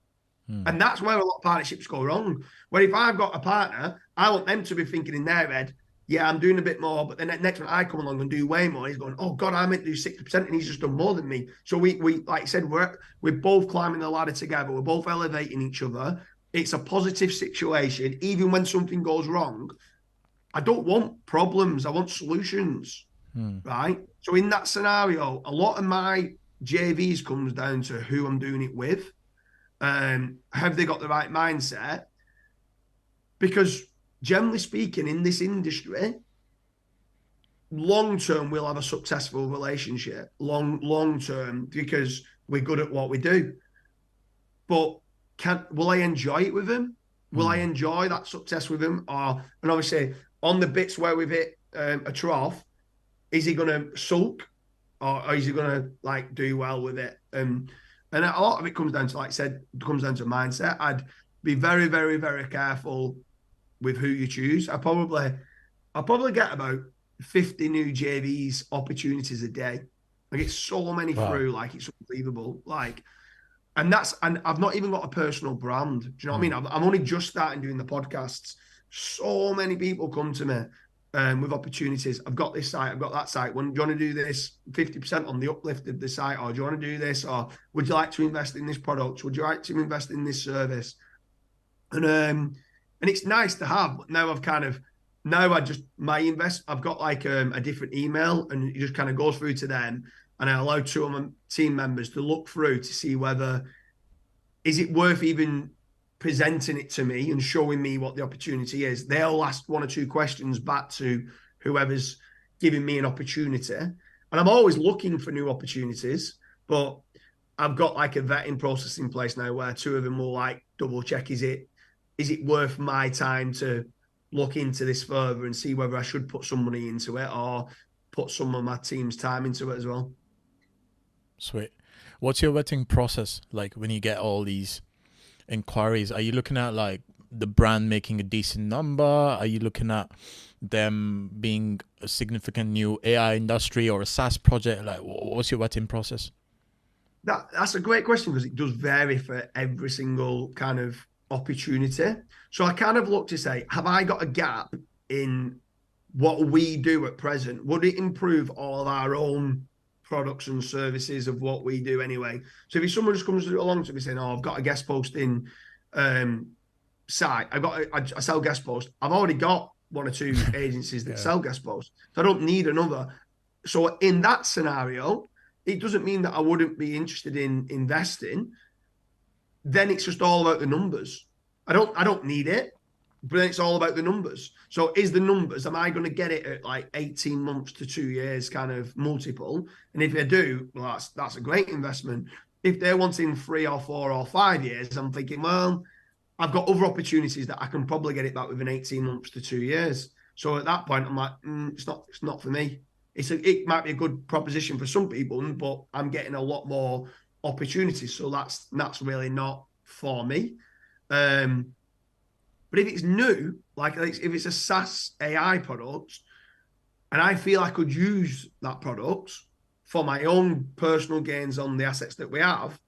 And that's where a lot of partnerships go wrong. Where if I've got a partner, I want them to be thinking in their head, yeah, I'm doing a bit more, but then next one I come along and do way more. He's going, oh God, I meant to do 60%, and he's just done more than me. So we like I said, we're both climbing the ladder together. We're both elevating each other. It's a positive situation. Even when something goes wrong, I don't want problems. I want solutions, right? So in that scenario, a lot of my JVs comes down to who I'm doing it with. Have they got the right mindset? Because generally speaking, in this industry, long term we'll have a successful relationship. Long term, because we're good at what we do. But will I enjoy it with them? Will I enjoy that success with him? And obviously, on the bits where we've hit a trough, is he going to sulk, or is he going to like do well with it? And a lot of it comes down to, like I said, comes down to mindset. I'd be very, very, very careful with who you choose. I'll probably get about 50 new JVs opportunities a day. I get so many through, like it's unbelievable. Like. And I've not even got a personal brand. Do you know what I mean? I'm only just starting doing the podcasts. So many people come to me with opportunities. I've got this site, I've got that site. Do you want to do this 50% on the uplift of the site? Or do you want to do this? Or would you like to invest in this product? Would you like to invest in this service? And it's nice to have, but now I've got like a different email, and it just kind of goes through to them. And I allow 2 of my team members to look through to see whether is it worth even presenting it to me and showing me what the opportunity is. They'll ask 1 or 2 questions back to whoever's giving me an opportunity. And I'm always looking for new opportunities, but I've got like a vetting process in place now where 2 of them will like double check, is it worth my time to look into this further and see whether I should put some money into it or put some of my team's time into it as well. Sweet. What's your vetting process like when you get all these inquiries? Are you looking at like the brand making a decent number? Are you looking at them being a significant new AI industry or a SaaS project? Like, what's your vetting process? That's a great question, because it does vary for every single kind of opportunity. So I kind of look to say, have I got a gap in what we do at present? Would it improve all of our own products and services of what we do anyway? So if someone just comes along to me saying, "Oh, I've got a guest posting site. I sell guest posts. I've already got 1 or 2 agencies that sell guest posts, so I don't need another." So in that scenario, it doesn't mean that I wouldn't be interested in investing. Then it's just all about the numbers. I don't need it, but then it's all about the numbers. So is the numbers, am I going to get it at like 18 months to 2 years kind of multiple? And if I do, well, that's a great investment. If they're wanting 3 or 4 or 5 years, I'm thinking, well, I've got other opportunities that I can probably get it back within 18 months to 2 years. So at that point, I'm like, it's not for me. It might be a good proposition for some people, but I'm getting a lot more opportunities. So that's really not for me. But if it's new, like if it's a SaaS AI product, and I feel I could use that product for my own personal gains on the assets that we have,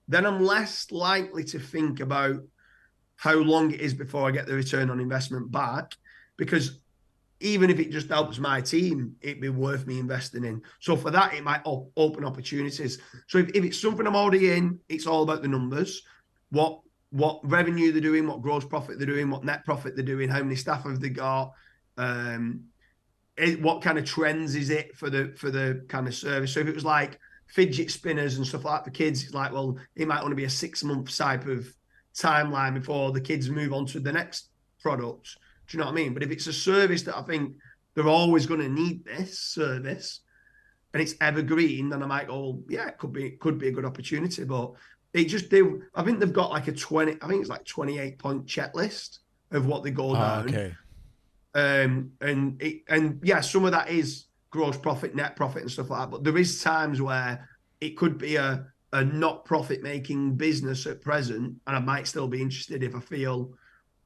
then I'm less likely to think about how long it is before I get the return on investment back, because even if it just helps my team, it'd be worth me investing in. So for that, it might open opportunities. So if it's something I'm already in, it's all about the numbers. What revenue they're doing, what gross profit they're doing, what net profit they're doing, how many staff have they got, what kind of trends is it for the kind of service. So if it was like fidget spinners and stuff like that for kids, it's like, well, it might only be a 6-month type of timeline before the kids move on to the next product. Do you know what I mean? But if it's a service that I think they're always going to need this service and it's evergreen, then I might go, well, yeah, it could be a good opportunity. But I think they've got like I think it's like 28-point checklist of what they go down. Okay. And yeah, some of that is gross profit, net profit and stuff like that. But there is times where it could be a not profit making business at present, and I might still be interested if I feel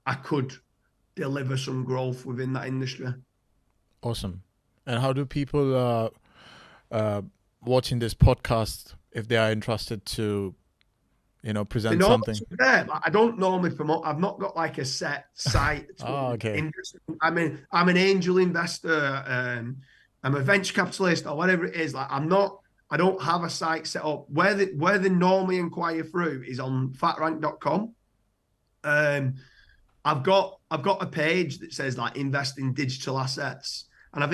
I could deliver some growth within that industry. Awesome. And how do people watching this podcast, if they are interested to, present something? I don't normally promote. I've not got like a set site. Okay. I'm an angel investor. I'm a venture capitalist or whatever it is. Like I don't have a site set up. Where they normally inquire through is on fatrank.com. I've got a page that says like invest in digital assets, and I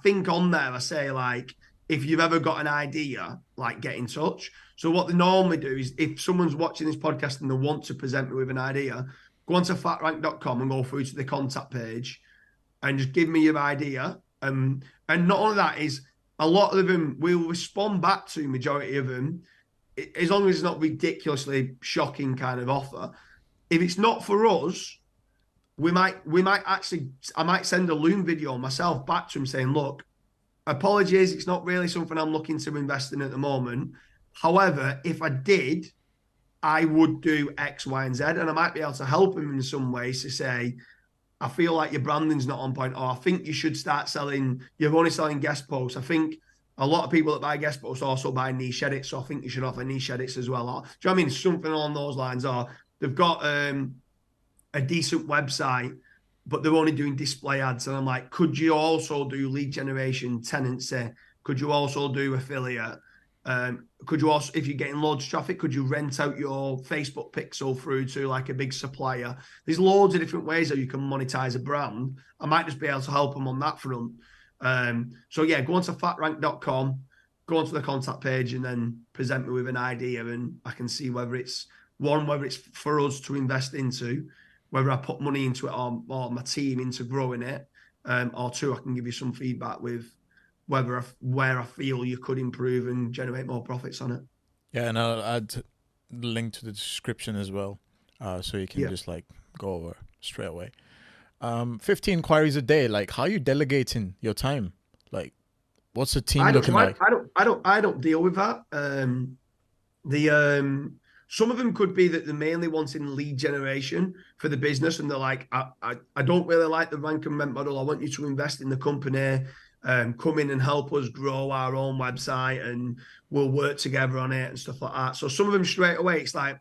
think on there I say like if you've ever got an idea, like get in touch. So what they normally do is if someone's watching this podcast and they want to present me with an idea, go onto fatrank.com and go through to the contact page and just give me your idea. And not only that is a lot of them will respond back to majority of them, as long as it's not ridiculously shocking kind of offer. If it's not for us, we might actually, I might send a Loom video myself back to him saying, look, apologies, it's not really something I'm looking to invest in at the moment. However, if I did, I would do X, Y, and Z. And I might be able to help him in some ways to say, I feel like your branding's not on point, or I think you should start selling, you're only selling guest posts. I think a lot of people that buy guest posts also buy niche edits, so I think you should offer niche edits as well. Or, do you know what I mean? Something along those lines. Or they've got a decent website, but they're only doing display ads. And I'm like, could you also do lead generation, tenancy? Could you also do affiliate? Could you also, if you're getting loads of traffic, could you rent out your Facebook pixel through to like a big supplier? There's loads of different ways that you can monetize a brand. I might just be able to help them on that front. So yeah, go onto fatrank.com, go onto the contact page and then present me with an idea and I can see whether it's for us to invest into, whether I put money into it or my team into growing it, or two, I can give you some feedback with where I feel you could improve and generate more profits on it. Yeah, and I'll add the link to the description as well, so you can just like go over straight away. 50 inquiries a day. Like, how are you delegating your time? Like, what's the team looking like? I don't deal with that. Some of them could be that they're mainly wanting lead generation for the business, and they're like, I don't really like the rank and rent model. I want you to invest in the company. Come in and help us grow our own website and we'll work together on it and stuff like that. So some of them straight away, it's like,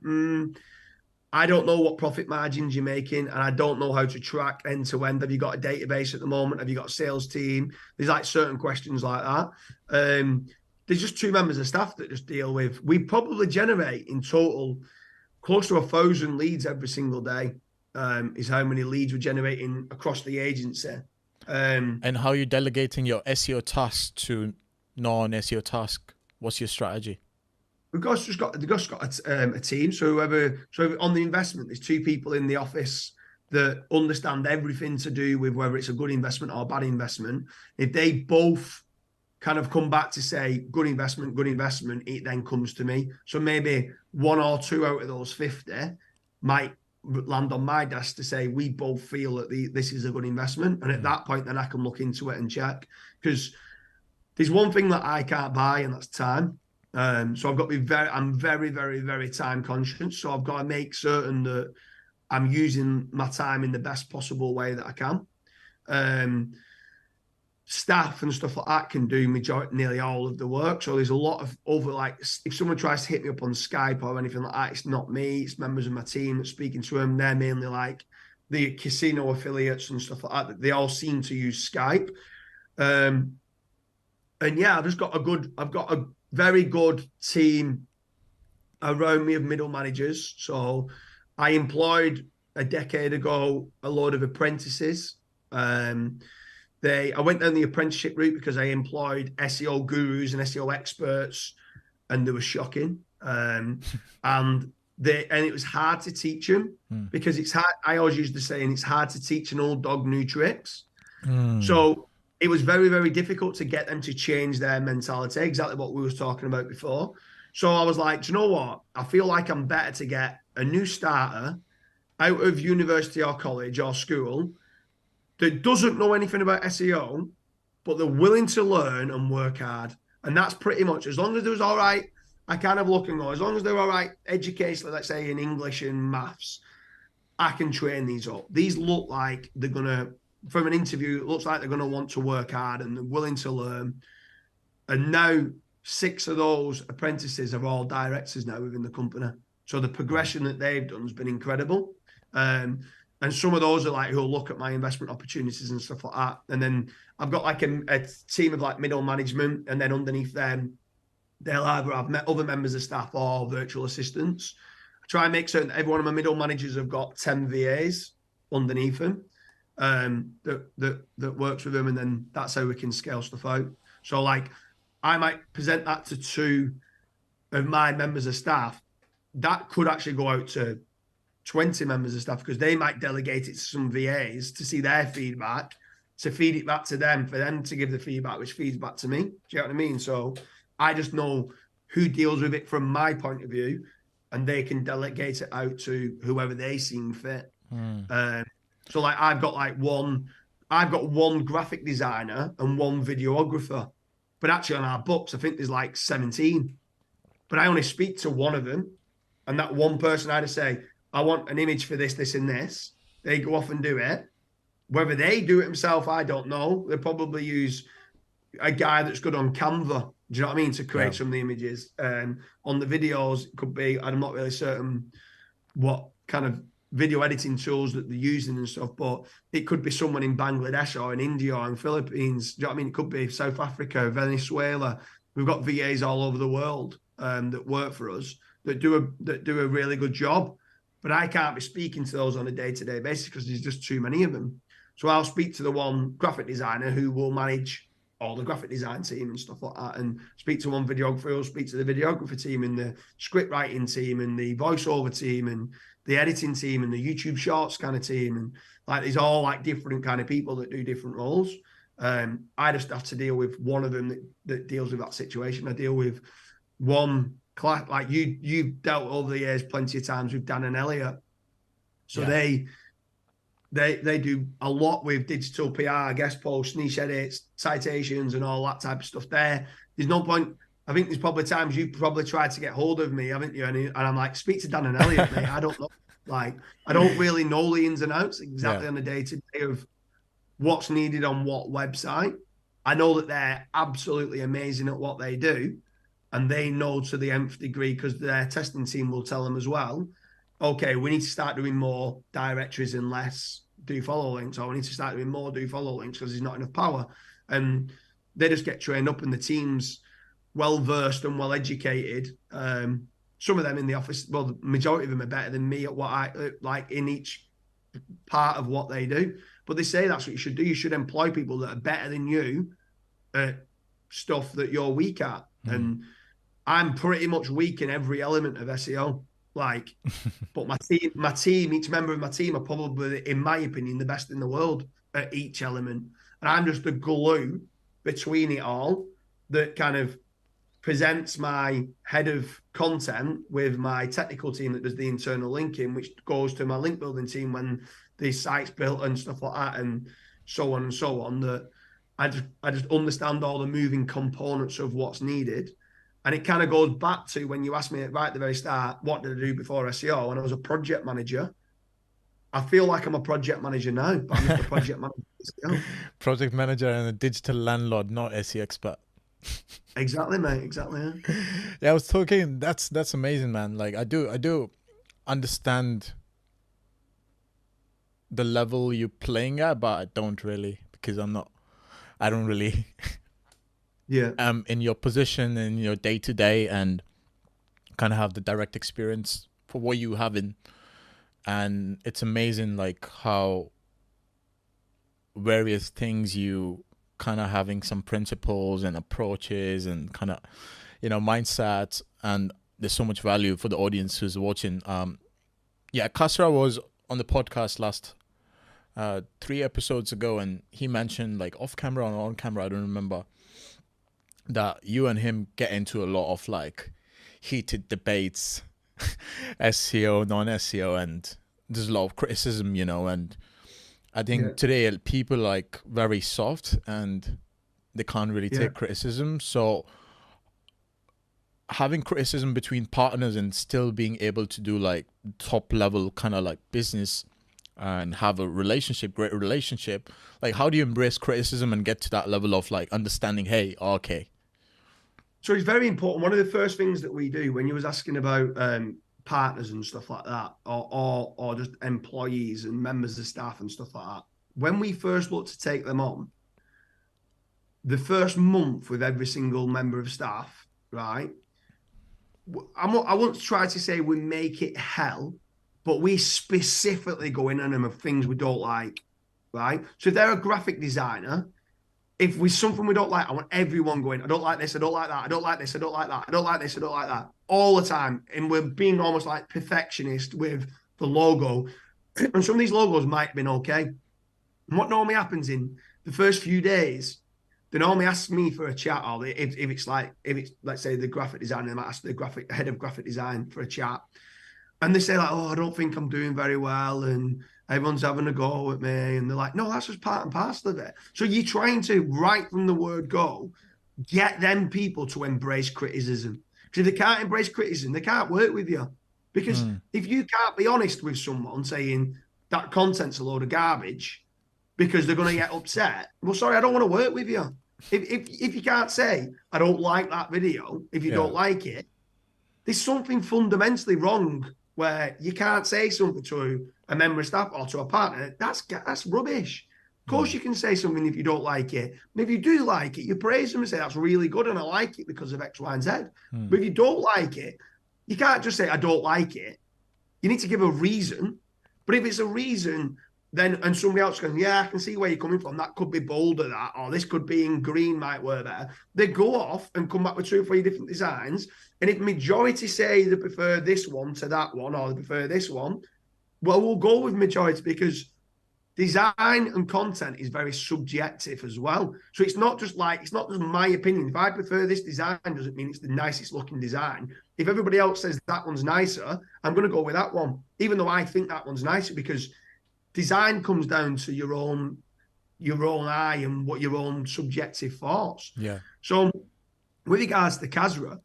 I don't know what profit margins you're making and I don't know how to track end to end. Have you got a database at the moment? Have you got a sales team? There's like certain questions like that. There's just 2 members of staff that just deal with, we probably generate in total close to 1,000 leads every single day, is how many leads we're generating across the agency. And how are you delegating your SEO tasks to non-SEO task? What's your strategy? We've just got a team. So on the investment, there's 2 people in the office that understand everything to do with whether it's a good investment or a bad investment. If they both kind of come back to say good investment, it then comes to me. So maybe 1 or 2 out of those 50 might land on my desk to say we both feel that this is a good investment, and at that point then I can look into it and check, because there's one thing that I can't buy and that's time. So I've got to be I'm very, very, very time conscious, so I've got to make certain that I'm using my time in the best possible way that I can. Staff and stuff like that can do nearly all of the work. So there's a lot of like, if someone tries to hit me up on Skype or anything like that, it's not me, it's members of my team that's speaking to them. They're mainly like the casino affiliates and stuff like that. They all seem to use Skype. And yeah, I've got a very good team around me of middle managers. So I employed a decade ago a load of apprentices. I went down the apprenticeship route because I employed SEO gurus and SEO experts, and they were shocking. And it was hard to teach them because it's hard. I always used the saying, it's hard to teach an old dog new tricks. So it was very, very difficult to get them to change their mentality, exactly what we were talking about before. So I was like, do you know what? I feel like I'm better to get a new starter out of university or college or school that doesn't know anything about SEO, but they're willing to learn and work hard. And that's pretty much, as long as there's all right, I kind of look and go, as long as they're all right educationally, let's say in English and maths, I can train these up. These look like they're going to, from an interview, it looks like they're going to want to work hard and they're willing to learn. And now 6 of those apprentices are all directors now within the company. So the progression that they've done has been incredible. And some of those are like who'll look at my investment opportunities and stuff like that. And then I've got like a team of like middle management, and then underneath them, they'll either have other members of staff or virtual assistants. I try and make certain that every one of my middle managers have got 10 VAs underneath them that works with them, and then that's how we can scale stuff out. So like I might present that to 2 of my members of staff. That could actually go out to 20 members of staff, because they might delegate it to some VAs to see their feedback, to feed it back to them, for them to give the feedback, which feeds back to me. Do you know what I mean? So I just know who deals with it from my point of view, and they can delegate it out to whoever they seem fit. So like I've got one graphic designer and one videographer, but actually on our books I think there's like 17, but I only speak to one of them, and that one person I just say, I want an image for this, this, and this. They go off and do it. Whether they do it themselves, I don't know. They probably use a guy that's good on Canva. Do you know what I mean? To create some of the images. On the videos, it could be, I'm not really certain what kind of video editing tools that they're using and stuff, but it could be someone in Bangladesh or in India or in Philippines. Do you know what I mean? It could be South Africa, Venezuela. We've got VAs all over the world that work for us that do a really good job. But I can't be speaking to those on a day-to-day basis because there's just too many of them. So I'll speak to the one graphic designer who will manage all the graphic design team and stuff like that, and speak to one videographer who'll speak to the videographer team and the script writing team and the voiceover team and the editing team and the YouTube shorts kind of team. And like, there's all like different kind of people that do different roles. I just have to deal with one of them that deals with that situation. I deal with one class, like you've dealt over the years plenty of times with Dan and Elliot. So they do a lot with digital PR, guest posts, niche edits, citations, and all that type of stuff. There's no point. I think there's probably times you've probably tried to get hold of me, haven't you? And I'm like, speak to Dan and Elliot, mate. I don't know. Like, I don't really know the ins and outs exactly on the day-to-day of what's needed on what website. I know that they're absolutely amazing at what they do, and they know to the nth degree, because their testing team will tell them as well, okay, we need to start doing more directories and less do follow links, or we need to start doing more do follow links because there's not enough power. And they just get trained up, and the team's well-versed and well-educated. Some of them in the office, well, the majority of them are better than me at what I like in each part of what they do. But they say that's what you should do. You should employ people that are better than you at stuff that you're weak at. And I'm pretty much weak in every element of SEO. Like, but my team, each member of my team are probably, in my opinion, the best in the world at each element. And I'm just the glue between it all that kind of presents my head of content with my technical team that does the internal linking, which goes to my link building team when the site's built and stuff like that, and so on and so on. That I just understand all the moving components of what's needed. And it kind of goes back to when you asked me right at the very start, what did I do before SEO? And I was a project manager. I feel like I'm a project manager now, but I'm just a project manager. Project manager and a digital landlord, not SEO expert. Exactly, mate. Exactly. Yeah, I was talking. That's amazing, man. Like I do understand the level you're playing at, but I don't really, because I don't really. In your position in your day to day, and kind of have the direct experience for what you have in, and it's amazing like how various things you kind of having some principles and approaches and kind of mindsets, and there's so much value for the audience who's watching. Kasra was on the podcast last 3 episodes ago, and he mentioned, like, off camera or on camera, I don't remember, that you and him get into a lot of like heated debates, SEO, non-SEO, and there's a lot of criticism, and I think today people like very soft and they can't really take criticism. So having criticism between partners and still being able to do like top level kind of like business and have a great relationship, like how do you embrace criticism and get to that level of like understanding, hey, okay. So it's very important. One of the first things that we do when you was asking about partners and stuff like that, or just employees and members of staff and stuff like that, when we first look to take them on, the first month with every single member of staff, right? I won't try to say we make it hell, but we specifically go in on them of things we don't like, right? So if they're a graphic designer, if with something we don't like, I want everyone going, I don't like this, I don't like that, I don't like this, I don't like that, I don't like this, I don't like that, all the time. And we're being almost like perfectionist with the logo. And some of these logos might have been okay. And what normally happens in the first few days, they normally ask me for a chat, or if it's let's say the graphic designer, they might ask the head of graphic design for a chat. And they say like, oh, I don't think I'm doing very well, and everyone's having a go at me. And they're like, no, that's just part and parcel of it. So you're trying to, right from the word go, get them people to embrace criticism. Because if they can't embrace criticism, they can't work with you. Because if you can't be honest with someone saying that content's a load of garbage because they're going to get upset, well, sorry, I don't want to work with you. If you can't say, I don't like that video, if you don't like it, there's something fundamentally wrong where you can't say something to a member of staff or to a partner. That's rubbish. Of course you can say something if you don't like it. And if you do like it, you praise them and say, that's really good and I like it because of X, Y, and Z. But if you don't like it, you can't just say, I don't like it. You need to give a reason. But if it's a reason, then, and somebody else goes, yeah, I can see where you're coming from. That could be bolder, that, or this could be in green, might work better. They go off and come back with 2 or 3 different designs. And if majority say they prefer this one to that one, or they prefer this one, well, we'll go with majority, because design and content is very subjective as well. So it's not just my opinion. If I prefer this design, doesn't mean it's the nicest looking design. If everybody else says that one's nicer, I'm going to go with that one, even though I think that one's nicer, because design comes down to your own eye and what your own subjective thoughts. Yeah. So with regards to Kazra,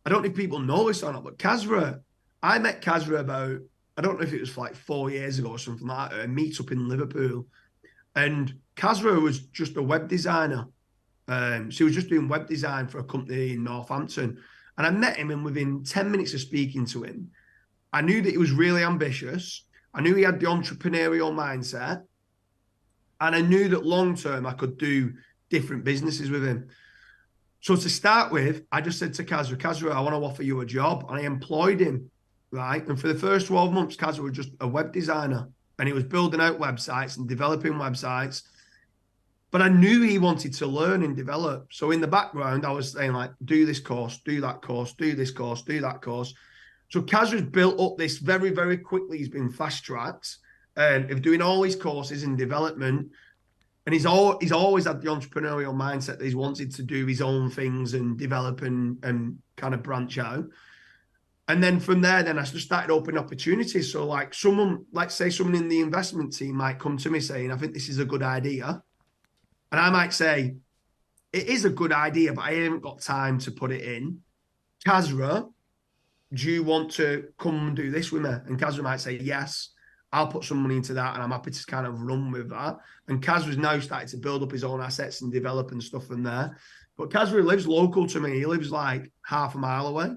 I don't know if people know this or not, but Kazra, I met Kazra about, I don't know if it was like 4 years ago or something like that, a meetup in Liverpool. And Kazra was just a web designer. She was just doing web design for a company in Northampton. And I met him, and within 10 minutes of speaking to him, I knew that he was really ambitious. I knew he had the entrepreneurial mindset. And I knew that long-term I could do different businesses with him. So to start with, I just said to Kazra, I want to offer you a job. And I employed him, right? And for the first 12 months, Kazra was just a web designer. And he was building out websites and developing websites. But I knew he wanted to learn and develop. So in the background, I was saying like, do this course, do that course, do this course, do that course. So Kazra's built up this very, very quickly. He's been fast-tracked of doing all his courses in development. And he's always had the entrepreneurial mindset that he's wanted to do his own things and develop and kind of branch out. And then from there, then I just started opening opportunities. So like let's say someone in the investment team might come to me saying, I think this is a good idea. And I might say, it is a good idea, but I haven't got time to put it in. Kazra, do you want to come and do this with me? And Kazra might say, yes, I'll put some money into that, and I'm happy to kind of run with that. And Kazra's now started to build up his own assets and develop and stuff from there. But Kazra lives local to me. He lives like half a mile away.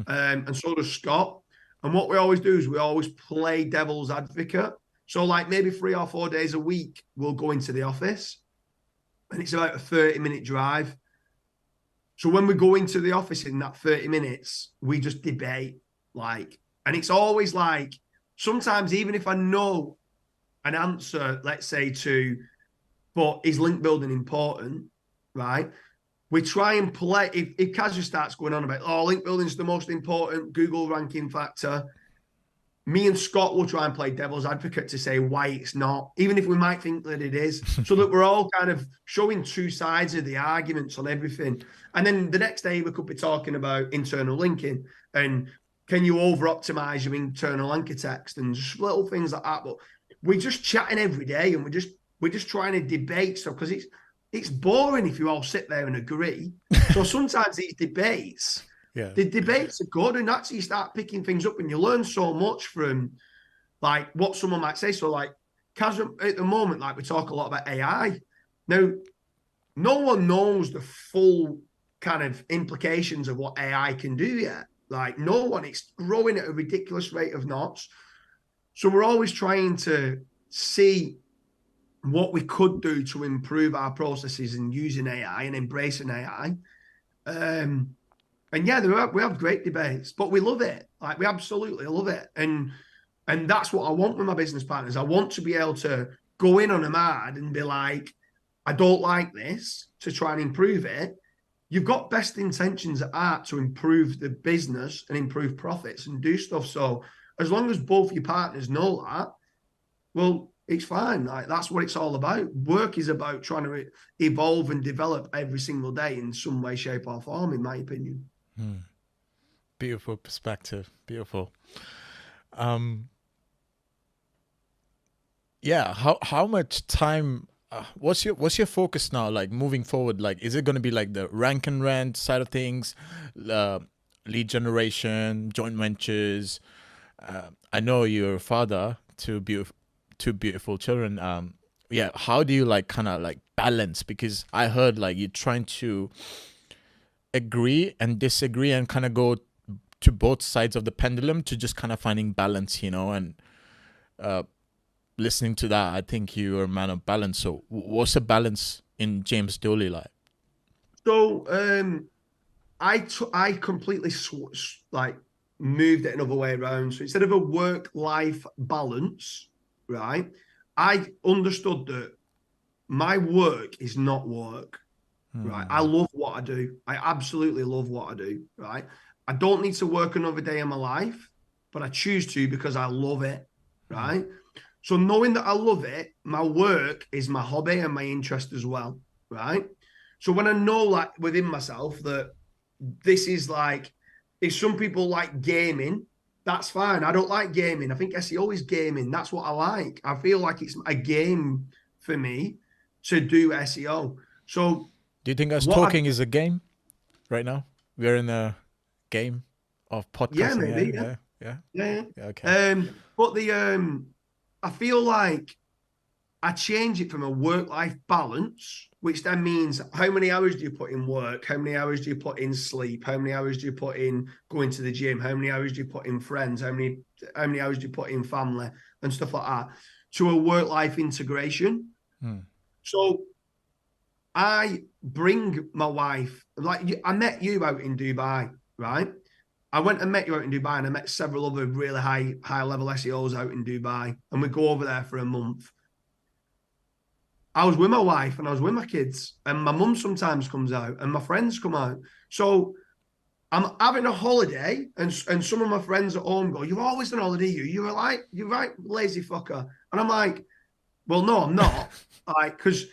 And so does Scott. And what we always do is we always play devil's advocate. So like maybe 3 or 4 days a week, we'll go into the office. And it's about a 30-minute drive. So when we go into the office in that 30 minutes, we just debate, like, and it's always like, sometimes even if I know an answer, let's say but is link building important, right? We try and play, if Kazra starts going on about, oh, link building is the most important Google ranking factor, me and Scott will try and play devil's advocate to say why it's not, even if we might think that it is, so that we're all kind of showing 2 sides of the arguments on everything. And then the next day we could be talking about internal linking and can you over-optimize your internal anchor text and just little things like that. But we're just chatting every day, and we're just trying to debate stuff, because it's boring if you all sit there and agree. So sometimes these debates, the debates are good, and actually you start picking things up and you learn so much from like what someone might say. So like Kazra, at the moment, like we talk a lot about AI. Now, no one knows the full kind of implications of what AI can do yet. Like no one, it's growing at a ridiculous rate of knots. So we're always trying to see what we could do to improve our processes and using AI and embracing AI. And yeah, we have great debates, but we love it. Like we absolutely love it. And that's what I want with my business partners. I want to be able to go in on a mad and be like, I don't like this, to try and improve it, you've got best intentions at heart to improve the business and improve profits and do stuff. So as long as both your partners know that, well, it's fine. Like, that's what it's all about. Work is about trying to evolve and develop every single day in some way, shape, or form, in my opinion. Beautiful perspective. Beautiful. Yeah. How much time? What's your focus now? Like moving forward, like is it going to be like the rank and rent side of things, lead generation, joint ventures? I know you're a father to two beautiful children. Yeah. How do you like kind of like balance? Because I heard like you're trying to agree and disagree and kind of go to both sides of the pendulum to just kind of finding balance, and listening to that, I think you're a man of balance. So what's the balance in James Dooley like? So I completely moved it another way around. So instead of a work-life balance, right, I understood that my work is not work, right? I love what I do. I absolutely love what I do, right? I don't need to work another day in my life, but I choose to because I love it, right? So knowing that I love it, my work is my hobby and my interest as well, right? So when I know, like, within myself that this is like, if some people like gaming, that's fine. I don't like gaming. I think SEO is gaming. That's what I like. I feel like it's a game for me to do SEO. So do you think us talking is a game right now? We're in a game of podcasting. Yeah, maybe. Yeah. Okay. But I feel like I change it from a work-life balance, which then means how many hours do you put in work? How many hours do you put in sleep? How many hours do you put in going to the gym? How many hours do you put in friends? How many hours do you put in family and stuff like that? To a work-life integration. So I bring my wife, like, I met you out in Dubai, right? I went and met you out in Dubai, and I met several other really high level SEOs out in Dubai, and we go over there for a month. I was with my wife and I was with my kids, and my mum sometimes comes out and my friends come out. So I'm having a holiday, and some of my friends at home go, "You're always on holiday, you're right, lazy fucker." And I'm like, well, no, I'm not. Like, because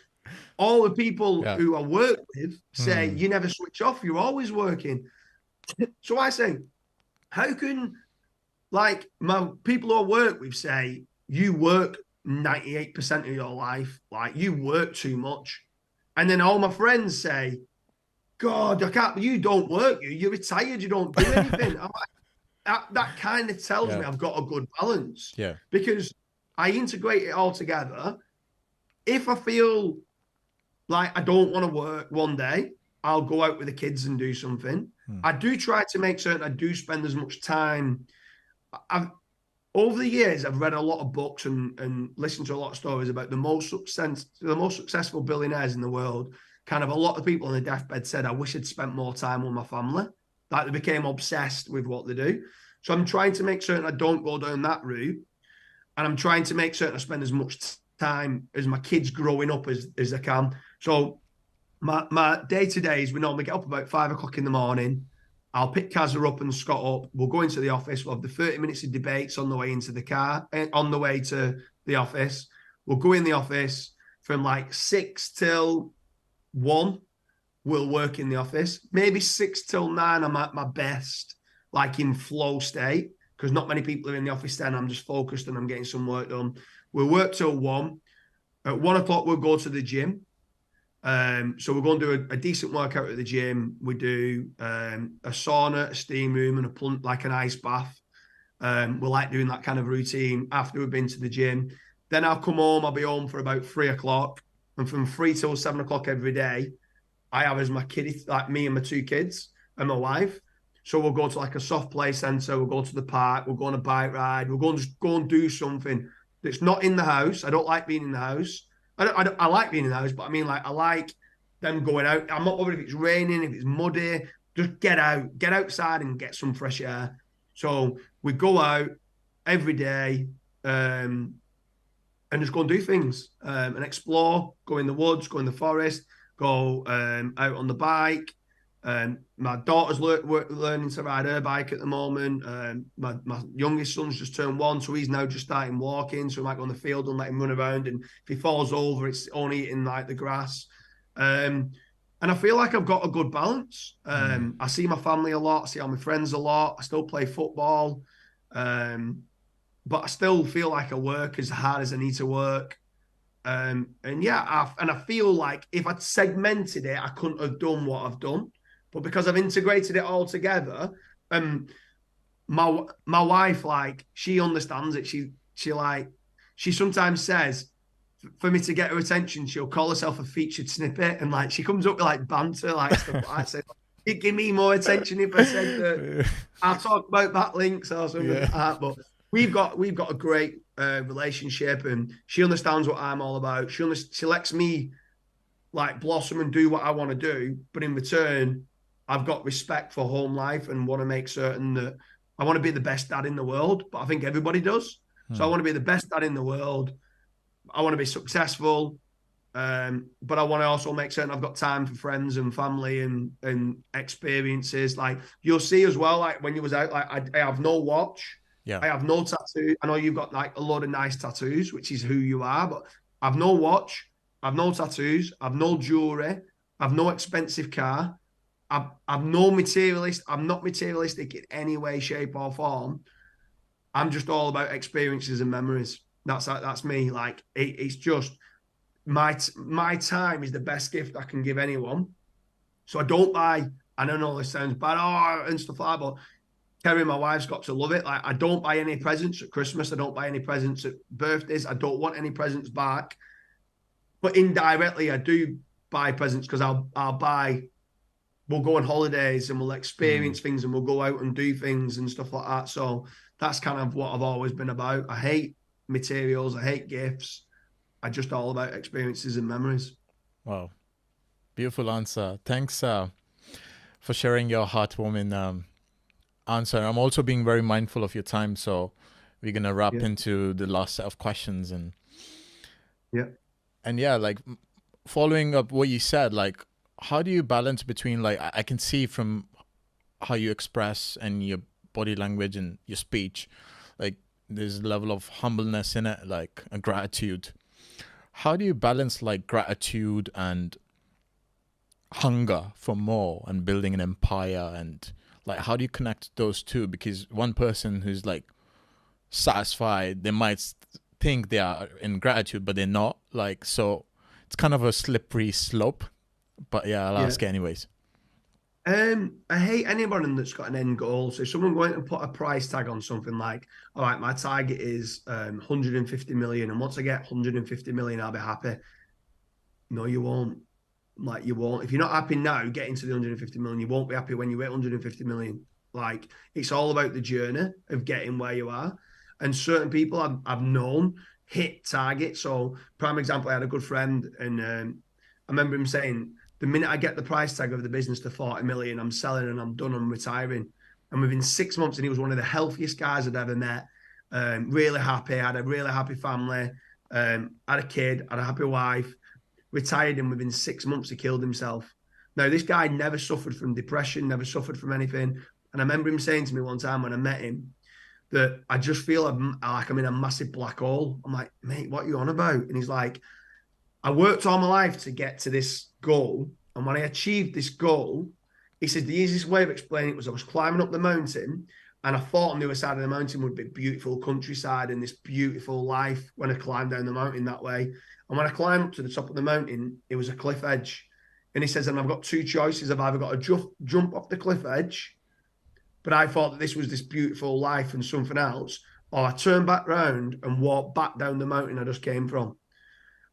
all the people who I work with say, you never switch off, you're always working. So I say, how can, like, my people who I work with say, you work 98% of your life, like, you work too much. And then all my friends say, God, I can't, you don't work, you're retired, you don't do anything. I'm like, that kind of tells me I've got a good balance. Yeah. Because I integrate it all together. If I feel like I don't want to work one day, I'll go out with the kids and do something. I do try to make certain I do spend as much time. Over the years, I've read a lot of books and listened to a lot of stories about the most successful billionaires in the world. Kind of a lot of people on the deathbed said, I wish I'd spent more time with my family. Like, they became obsessed with what they do. So I'm trying to make certain I don't go down that route. And I'm trying to make certain I spend as much time as my kids growing up as I can. So my day-to-day is, we normally get up about 5 o'clock in the morning. I'll pick Kazza up and Scott up. We'll go into the office. We'll have the 30 minutes of debates on the way into the car, on the way to the office. We'll go in the office from like 6 till 1. We'll work in the office. Maybe 6 till 9, I'm at my best, like in flow state, because not many people are in the office then. I'm just focused and I'm getting some work done. We'll work till 1. At 1 o'clock, we'll go to the gym. So we're going to do a decent workout at the gym. We do a sauna, a steam room, and like an ice bath. We like doing that kind of routine after we've been to the gym. Then I'll come home. I'll be home for about 3 o'clock. And from 3 till 7 o'clock every day, I have as my kid, like me and my 2 kids and my wife. So we'll go to like a soft play centre. We'll go to the park. We'll go on a bike ride. We'll go and do something that's not in the house. I don't like being in the house. I like being in the house, but I mean, like, I like them going out. I'm not bothered if it's raining, if it's muddy. Just get outside and get some fresh air. So we go out every day. And and just go and do things and explore, go in the woods, go in the forest, go out on the bike. My daughter's learning to ride her bike at the moment. My youngest son's just turned 1, so he's now just starting walking. So we might go on the field and let him run around. And if he falls over, it's only eating like the grass. And I feel like I've got a good balance. I see my family a lot. I see all my friends a lot. I still play football. But I still feel like I work as hard as I need to work. And yeah, I feel like if I'd segmented it, I couldn't have done what I've done. But because I've integrated it all together, my wife, like, she understands it. She sometimes says, for me to get her attention, she'll call herself a featured snippet, and like she comes up with like banter, like stuff like that. Say, "You'd give me more attention if I said that I'll talk about backlinks or something like that." But we've got a great relationship, and she understands what I'm all about. She lets me like blossom and do what I want to do, but in return, I've got respect for home life and want to make certain that I want to be the best dad in the world. But I think everybody does. So I want to be the best dad in the world. I want to be successful, but I want to also make certain I've got time for friends and family and experiences. Like you'll see as well, like when you was out, like I have no watch. Yeah. I have no tattoo. I know you've got like a lot of nice tattoos, which is who you are, but I've no watch. I've no tattoos. I've no jewelry. I've no expensive car. I'm no materialist. I'm not materialistic in any way, shape, or form. I'm just all about experiences and memories. That's me. Like it's just my time is the best gift I can give anyone. So I don't buy. I don't know this sounds bad, and stuff like that, but Kerry, my wife's got to love it. Like I don't buy any presents at Christmas. I don't buy any presents at birthdays. I don't want any presents back. But indirectly, I do buy presents because I'll buy. We'll go on holidays and we'll experience things and we'll go out and do things and stuff like that. So that's kind of what I've always been about. I hate materials. I hate gifts. I'm just all about experiences and memories. Wow. Beautiful answer. Thanks for sharing your heartwarming answer. I'm also being very mindful of your time. So we're going to wrap into the last set of questions. And like following up what you said, like, how do you balance between, like, I can see from how you express and your body language and your speech, like there's a level of humbleness in it, like a gratitude. How do you balance like gratitude and hunger for more and building an empire? And like, how do you connect those two? Because one person who's like satisfied, they might think they are in gratitude, but they're not. Like, so it's kind of a slippery slope. But yeah, I'll ask anyways. I hate anyone that's got an end goal. So if someone going to put a price tag on something like, all right, my target is 150 million, and once I get 150 million, I'll be happy. No, you won't. Like, you won't. If you're not happy now, getting to the 150 million, you won't be happy when you hit 150 million. Like, it's all about the journey of getting where you are. And certain people I've known hit targets. So, prime example, I had a good friend, and I remember him saying, the minute I get the price tag of the business to 40 million, I'm selling and I'm done, I'm retiring. And within 6 months, and he was one of the healthiest guys I'd ever met. Really happy, had a really happy family, had a kid, had a happy wife, retired, and within 6 months, he killed himself. Now, this guy never suffered from depression, never suffered from anything. And I remember him saying to me one time when I met him that I just feel like I'm in a massive black hole. I'm like, mate, what are you on about? And he's like, I worked all my life to get to this goal. And when I achieved this goal, he said the easiest way of explaining it was I was climbing up the mountain, and I thought on the other side of the mountain would be beautiful countryside and this beautiful life when I climbed down the mountain that way. And when I climbed up to the top of the mountain, it was a cliff edge. And he says, and I've got two choices. I've either got to jump off the cliff edge, but I thought that this was this beautiful life and something else, or I turn back round and walk back down the mountain I just came from.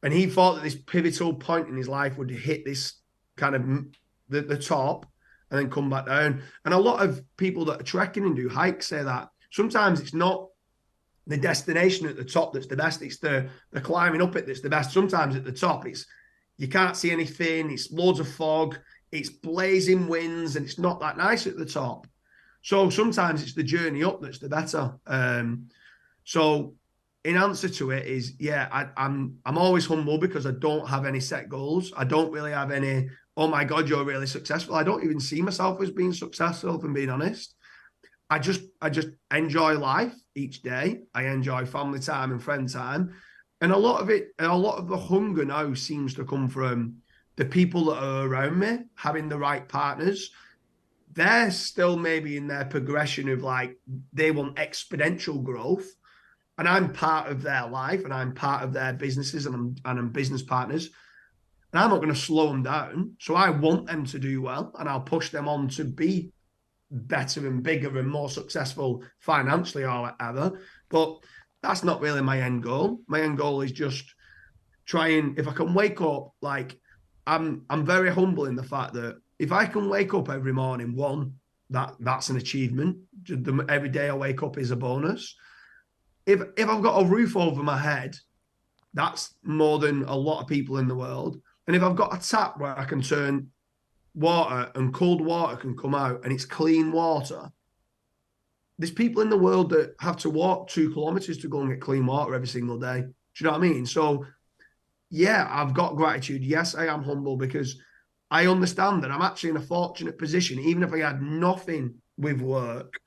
And he thought that this pivotal point in his life would hit this kind of the top and then come back down. And a lot of people that are trekking and do hikes say that sometimes it's not the destination at the top that's the best, it's the climbing up it that's the best. Sometimes at the top, it's you can't see anything, it's loads of fog, it's blazing winds, and it's not that nice at the top. So sometimes it's the journey up that's the better. So in answer to it is, I'm always humble because I don't have any set goals. I don't really have any, oh my God, you're really successful. I don't even see myself as being successful, if I'm being honest. I just enjoy life each day. I enjoy family time and friend time. And a lot of the hunger now seems to come from the people that are around me, having the right partners. They're still maybe in their progression of like, they want exponential growth. And I'm part of their life and I'm part of their businesses and I'm business partners. And I'm not going to slow them down. So I want them to do well and I'll push them on to be better and bigger and more successful financially or whatever. But that's not really my end goal. My end goal is just trying, if I can wake up, like I'm very humble in the fact that if I can wake up every morning, that's an achievement. Every day I wake up is a bonus. If I've got a roof over my head, that's more than a lot of people in the world. And if I've got a tap where I can turn water and cold water can come out and it's clean water, there's people in the world that have to walk 2 kilometers to go and get clean water every single day. Do you know what I mean? So yeah, I've got gratitude. Yes, I am humble because I understand that I'm actually in a fortunate position, even if I had nothing with work,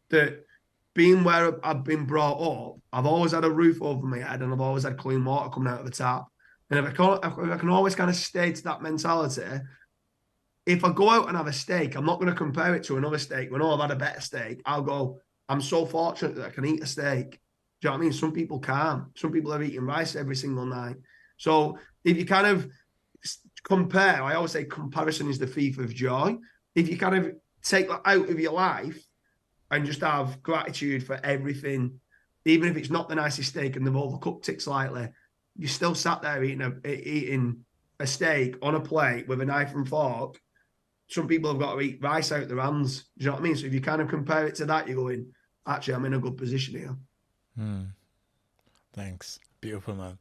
that being where I've been brought up, I've always had a roof over my head and I've always had clean water coming out of the tap. And if I can always kind of stay to that mentality, if I go out and have a steak, I'm not going to compare it to another steak. When I've had a better steak, I'll go, I'm so fortunate that I can eat a steak. Do you know what I mean? Some people can't. Some people are eating rice every single night. So if you kind of compare, I always say comparison is the thief of joy. If you kind of take that out of your life and just have gratitude for everything, even if it's not the nicest steak and they've overcooked it slightly, you still sat there eating a steak on a plate with a knife and fork. Some people have got to eat rice out their hands. Do you know what I mean? So if you kind of compare it to that, you're going, actually, I'm in a good position here. Thanks. Beautiful, man.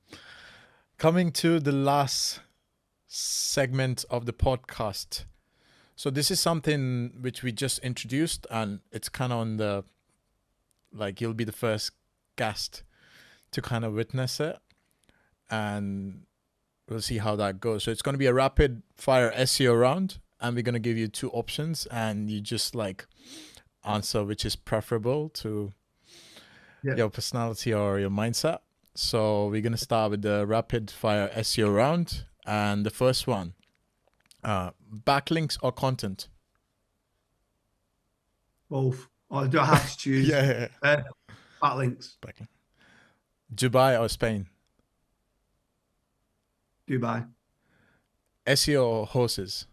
Coming to the last segment of the podcast. So this is something which we just introduced and it's kind of on the, like, you'll be the first guest to kind of witness it and we'll see how that goes. So it's going to be a rapid fire SEO round and we're going to give you 2 options and you just like answer which is preferable to your personality or your mindset. So we're going to start with the rapid fire SEO round. And the first one, backlinks or content? Both. Or do I have to choose? Backlinks. Backlink. Dubai or Spain? Dubai. SEO or horses?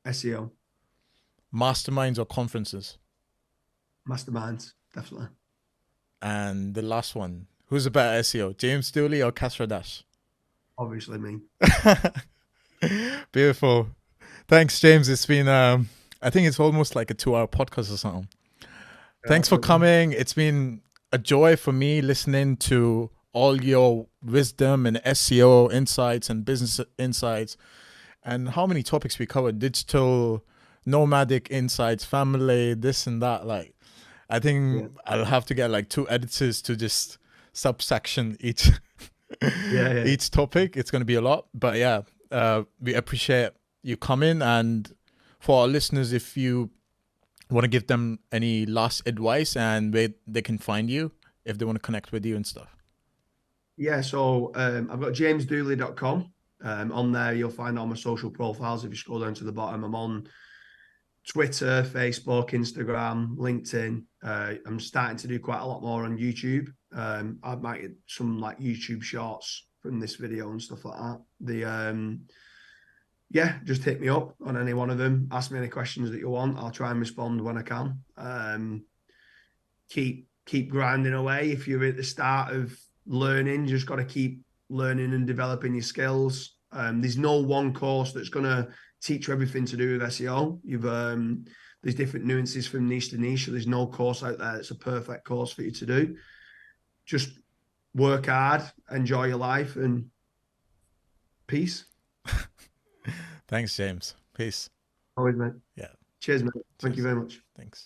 SEO. Masterminds or conferences? Masterminds, definitely. And the last one, who's a better SEO, James Dooley or Kasra Dash? Obviously me. Beautiful. Thanks, James. It's been, I think it's almost like a 2-hour podcast or something. Thanks for coming. It's been a joy for me listening to all your wisdom and SEO insights and business insights and how many topics we covered, digital, nomadic insights, family, this and that. Like, I think I'll have to get like 2 editors to just subsection each each topic. It's going to be a lot, but we appreciate you coming. And for our listeners, if you want to give them any last advice and where they can find you, if they want to connect with you and stuff. So I've got jamesdooley.com. On there, you'll find all my social profiles. If you scroll down to the bottom, I'm on Twitter, Facebook, Instagram, LinkedIn. I'm starting to do quite a lot more on YouTube. I might get some like YouTube shorts from this video and stuff like that. Just hit me up on any one of them. Ask me any questions that you want. I'll try and respond when I can. Keep grinding away. If you're at the start of learning, you just got to keep learning and developing your skills. There's no one course that's going to teach you everything to do with SEO. There's different nuances from niche to niche. So there's no course out there that's a perfect course for you to do. Just work hard, enjoy your life, and peace. Thanks, James. Peace. Always, mate. Yeah. Cheers, mate. Thank you very much. Thanks.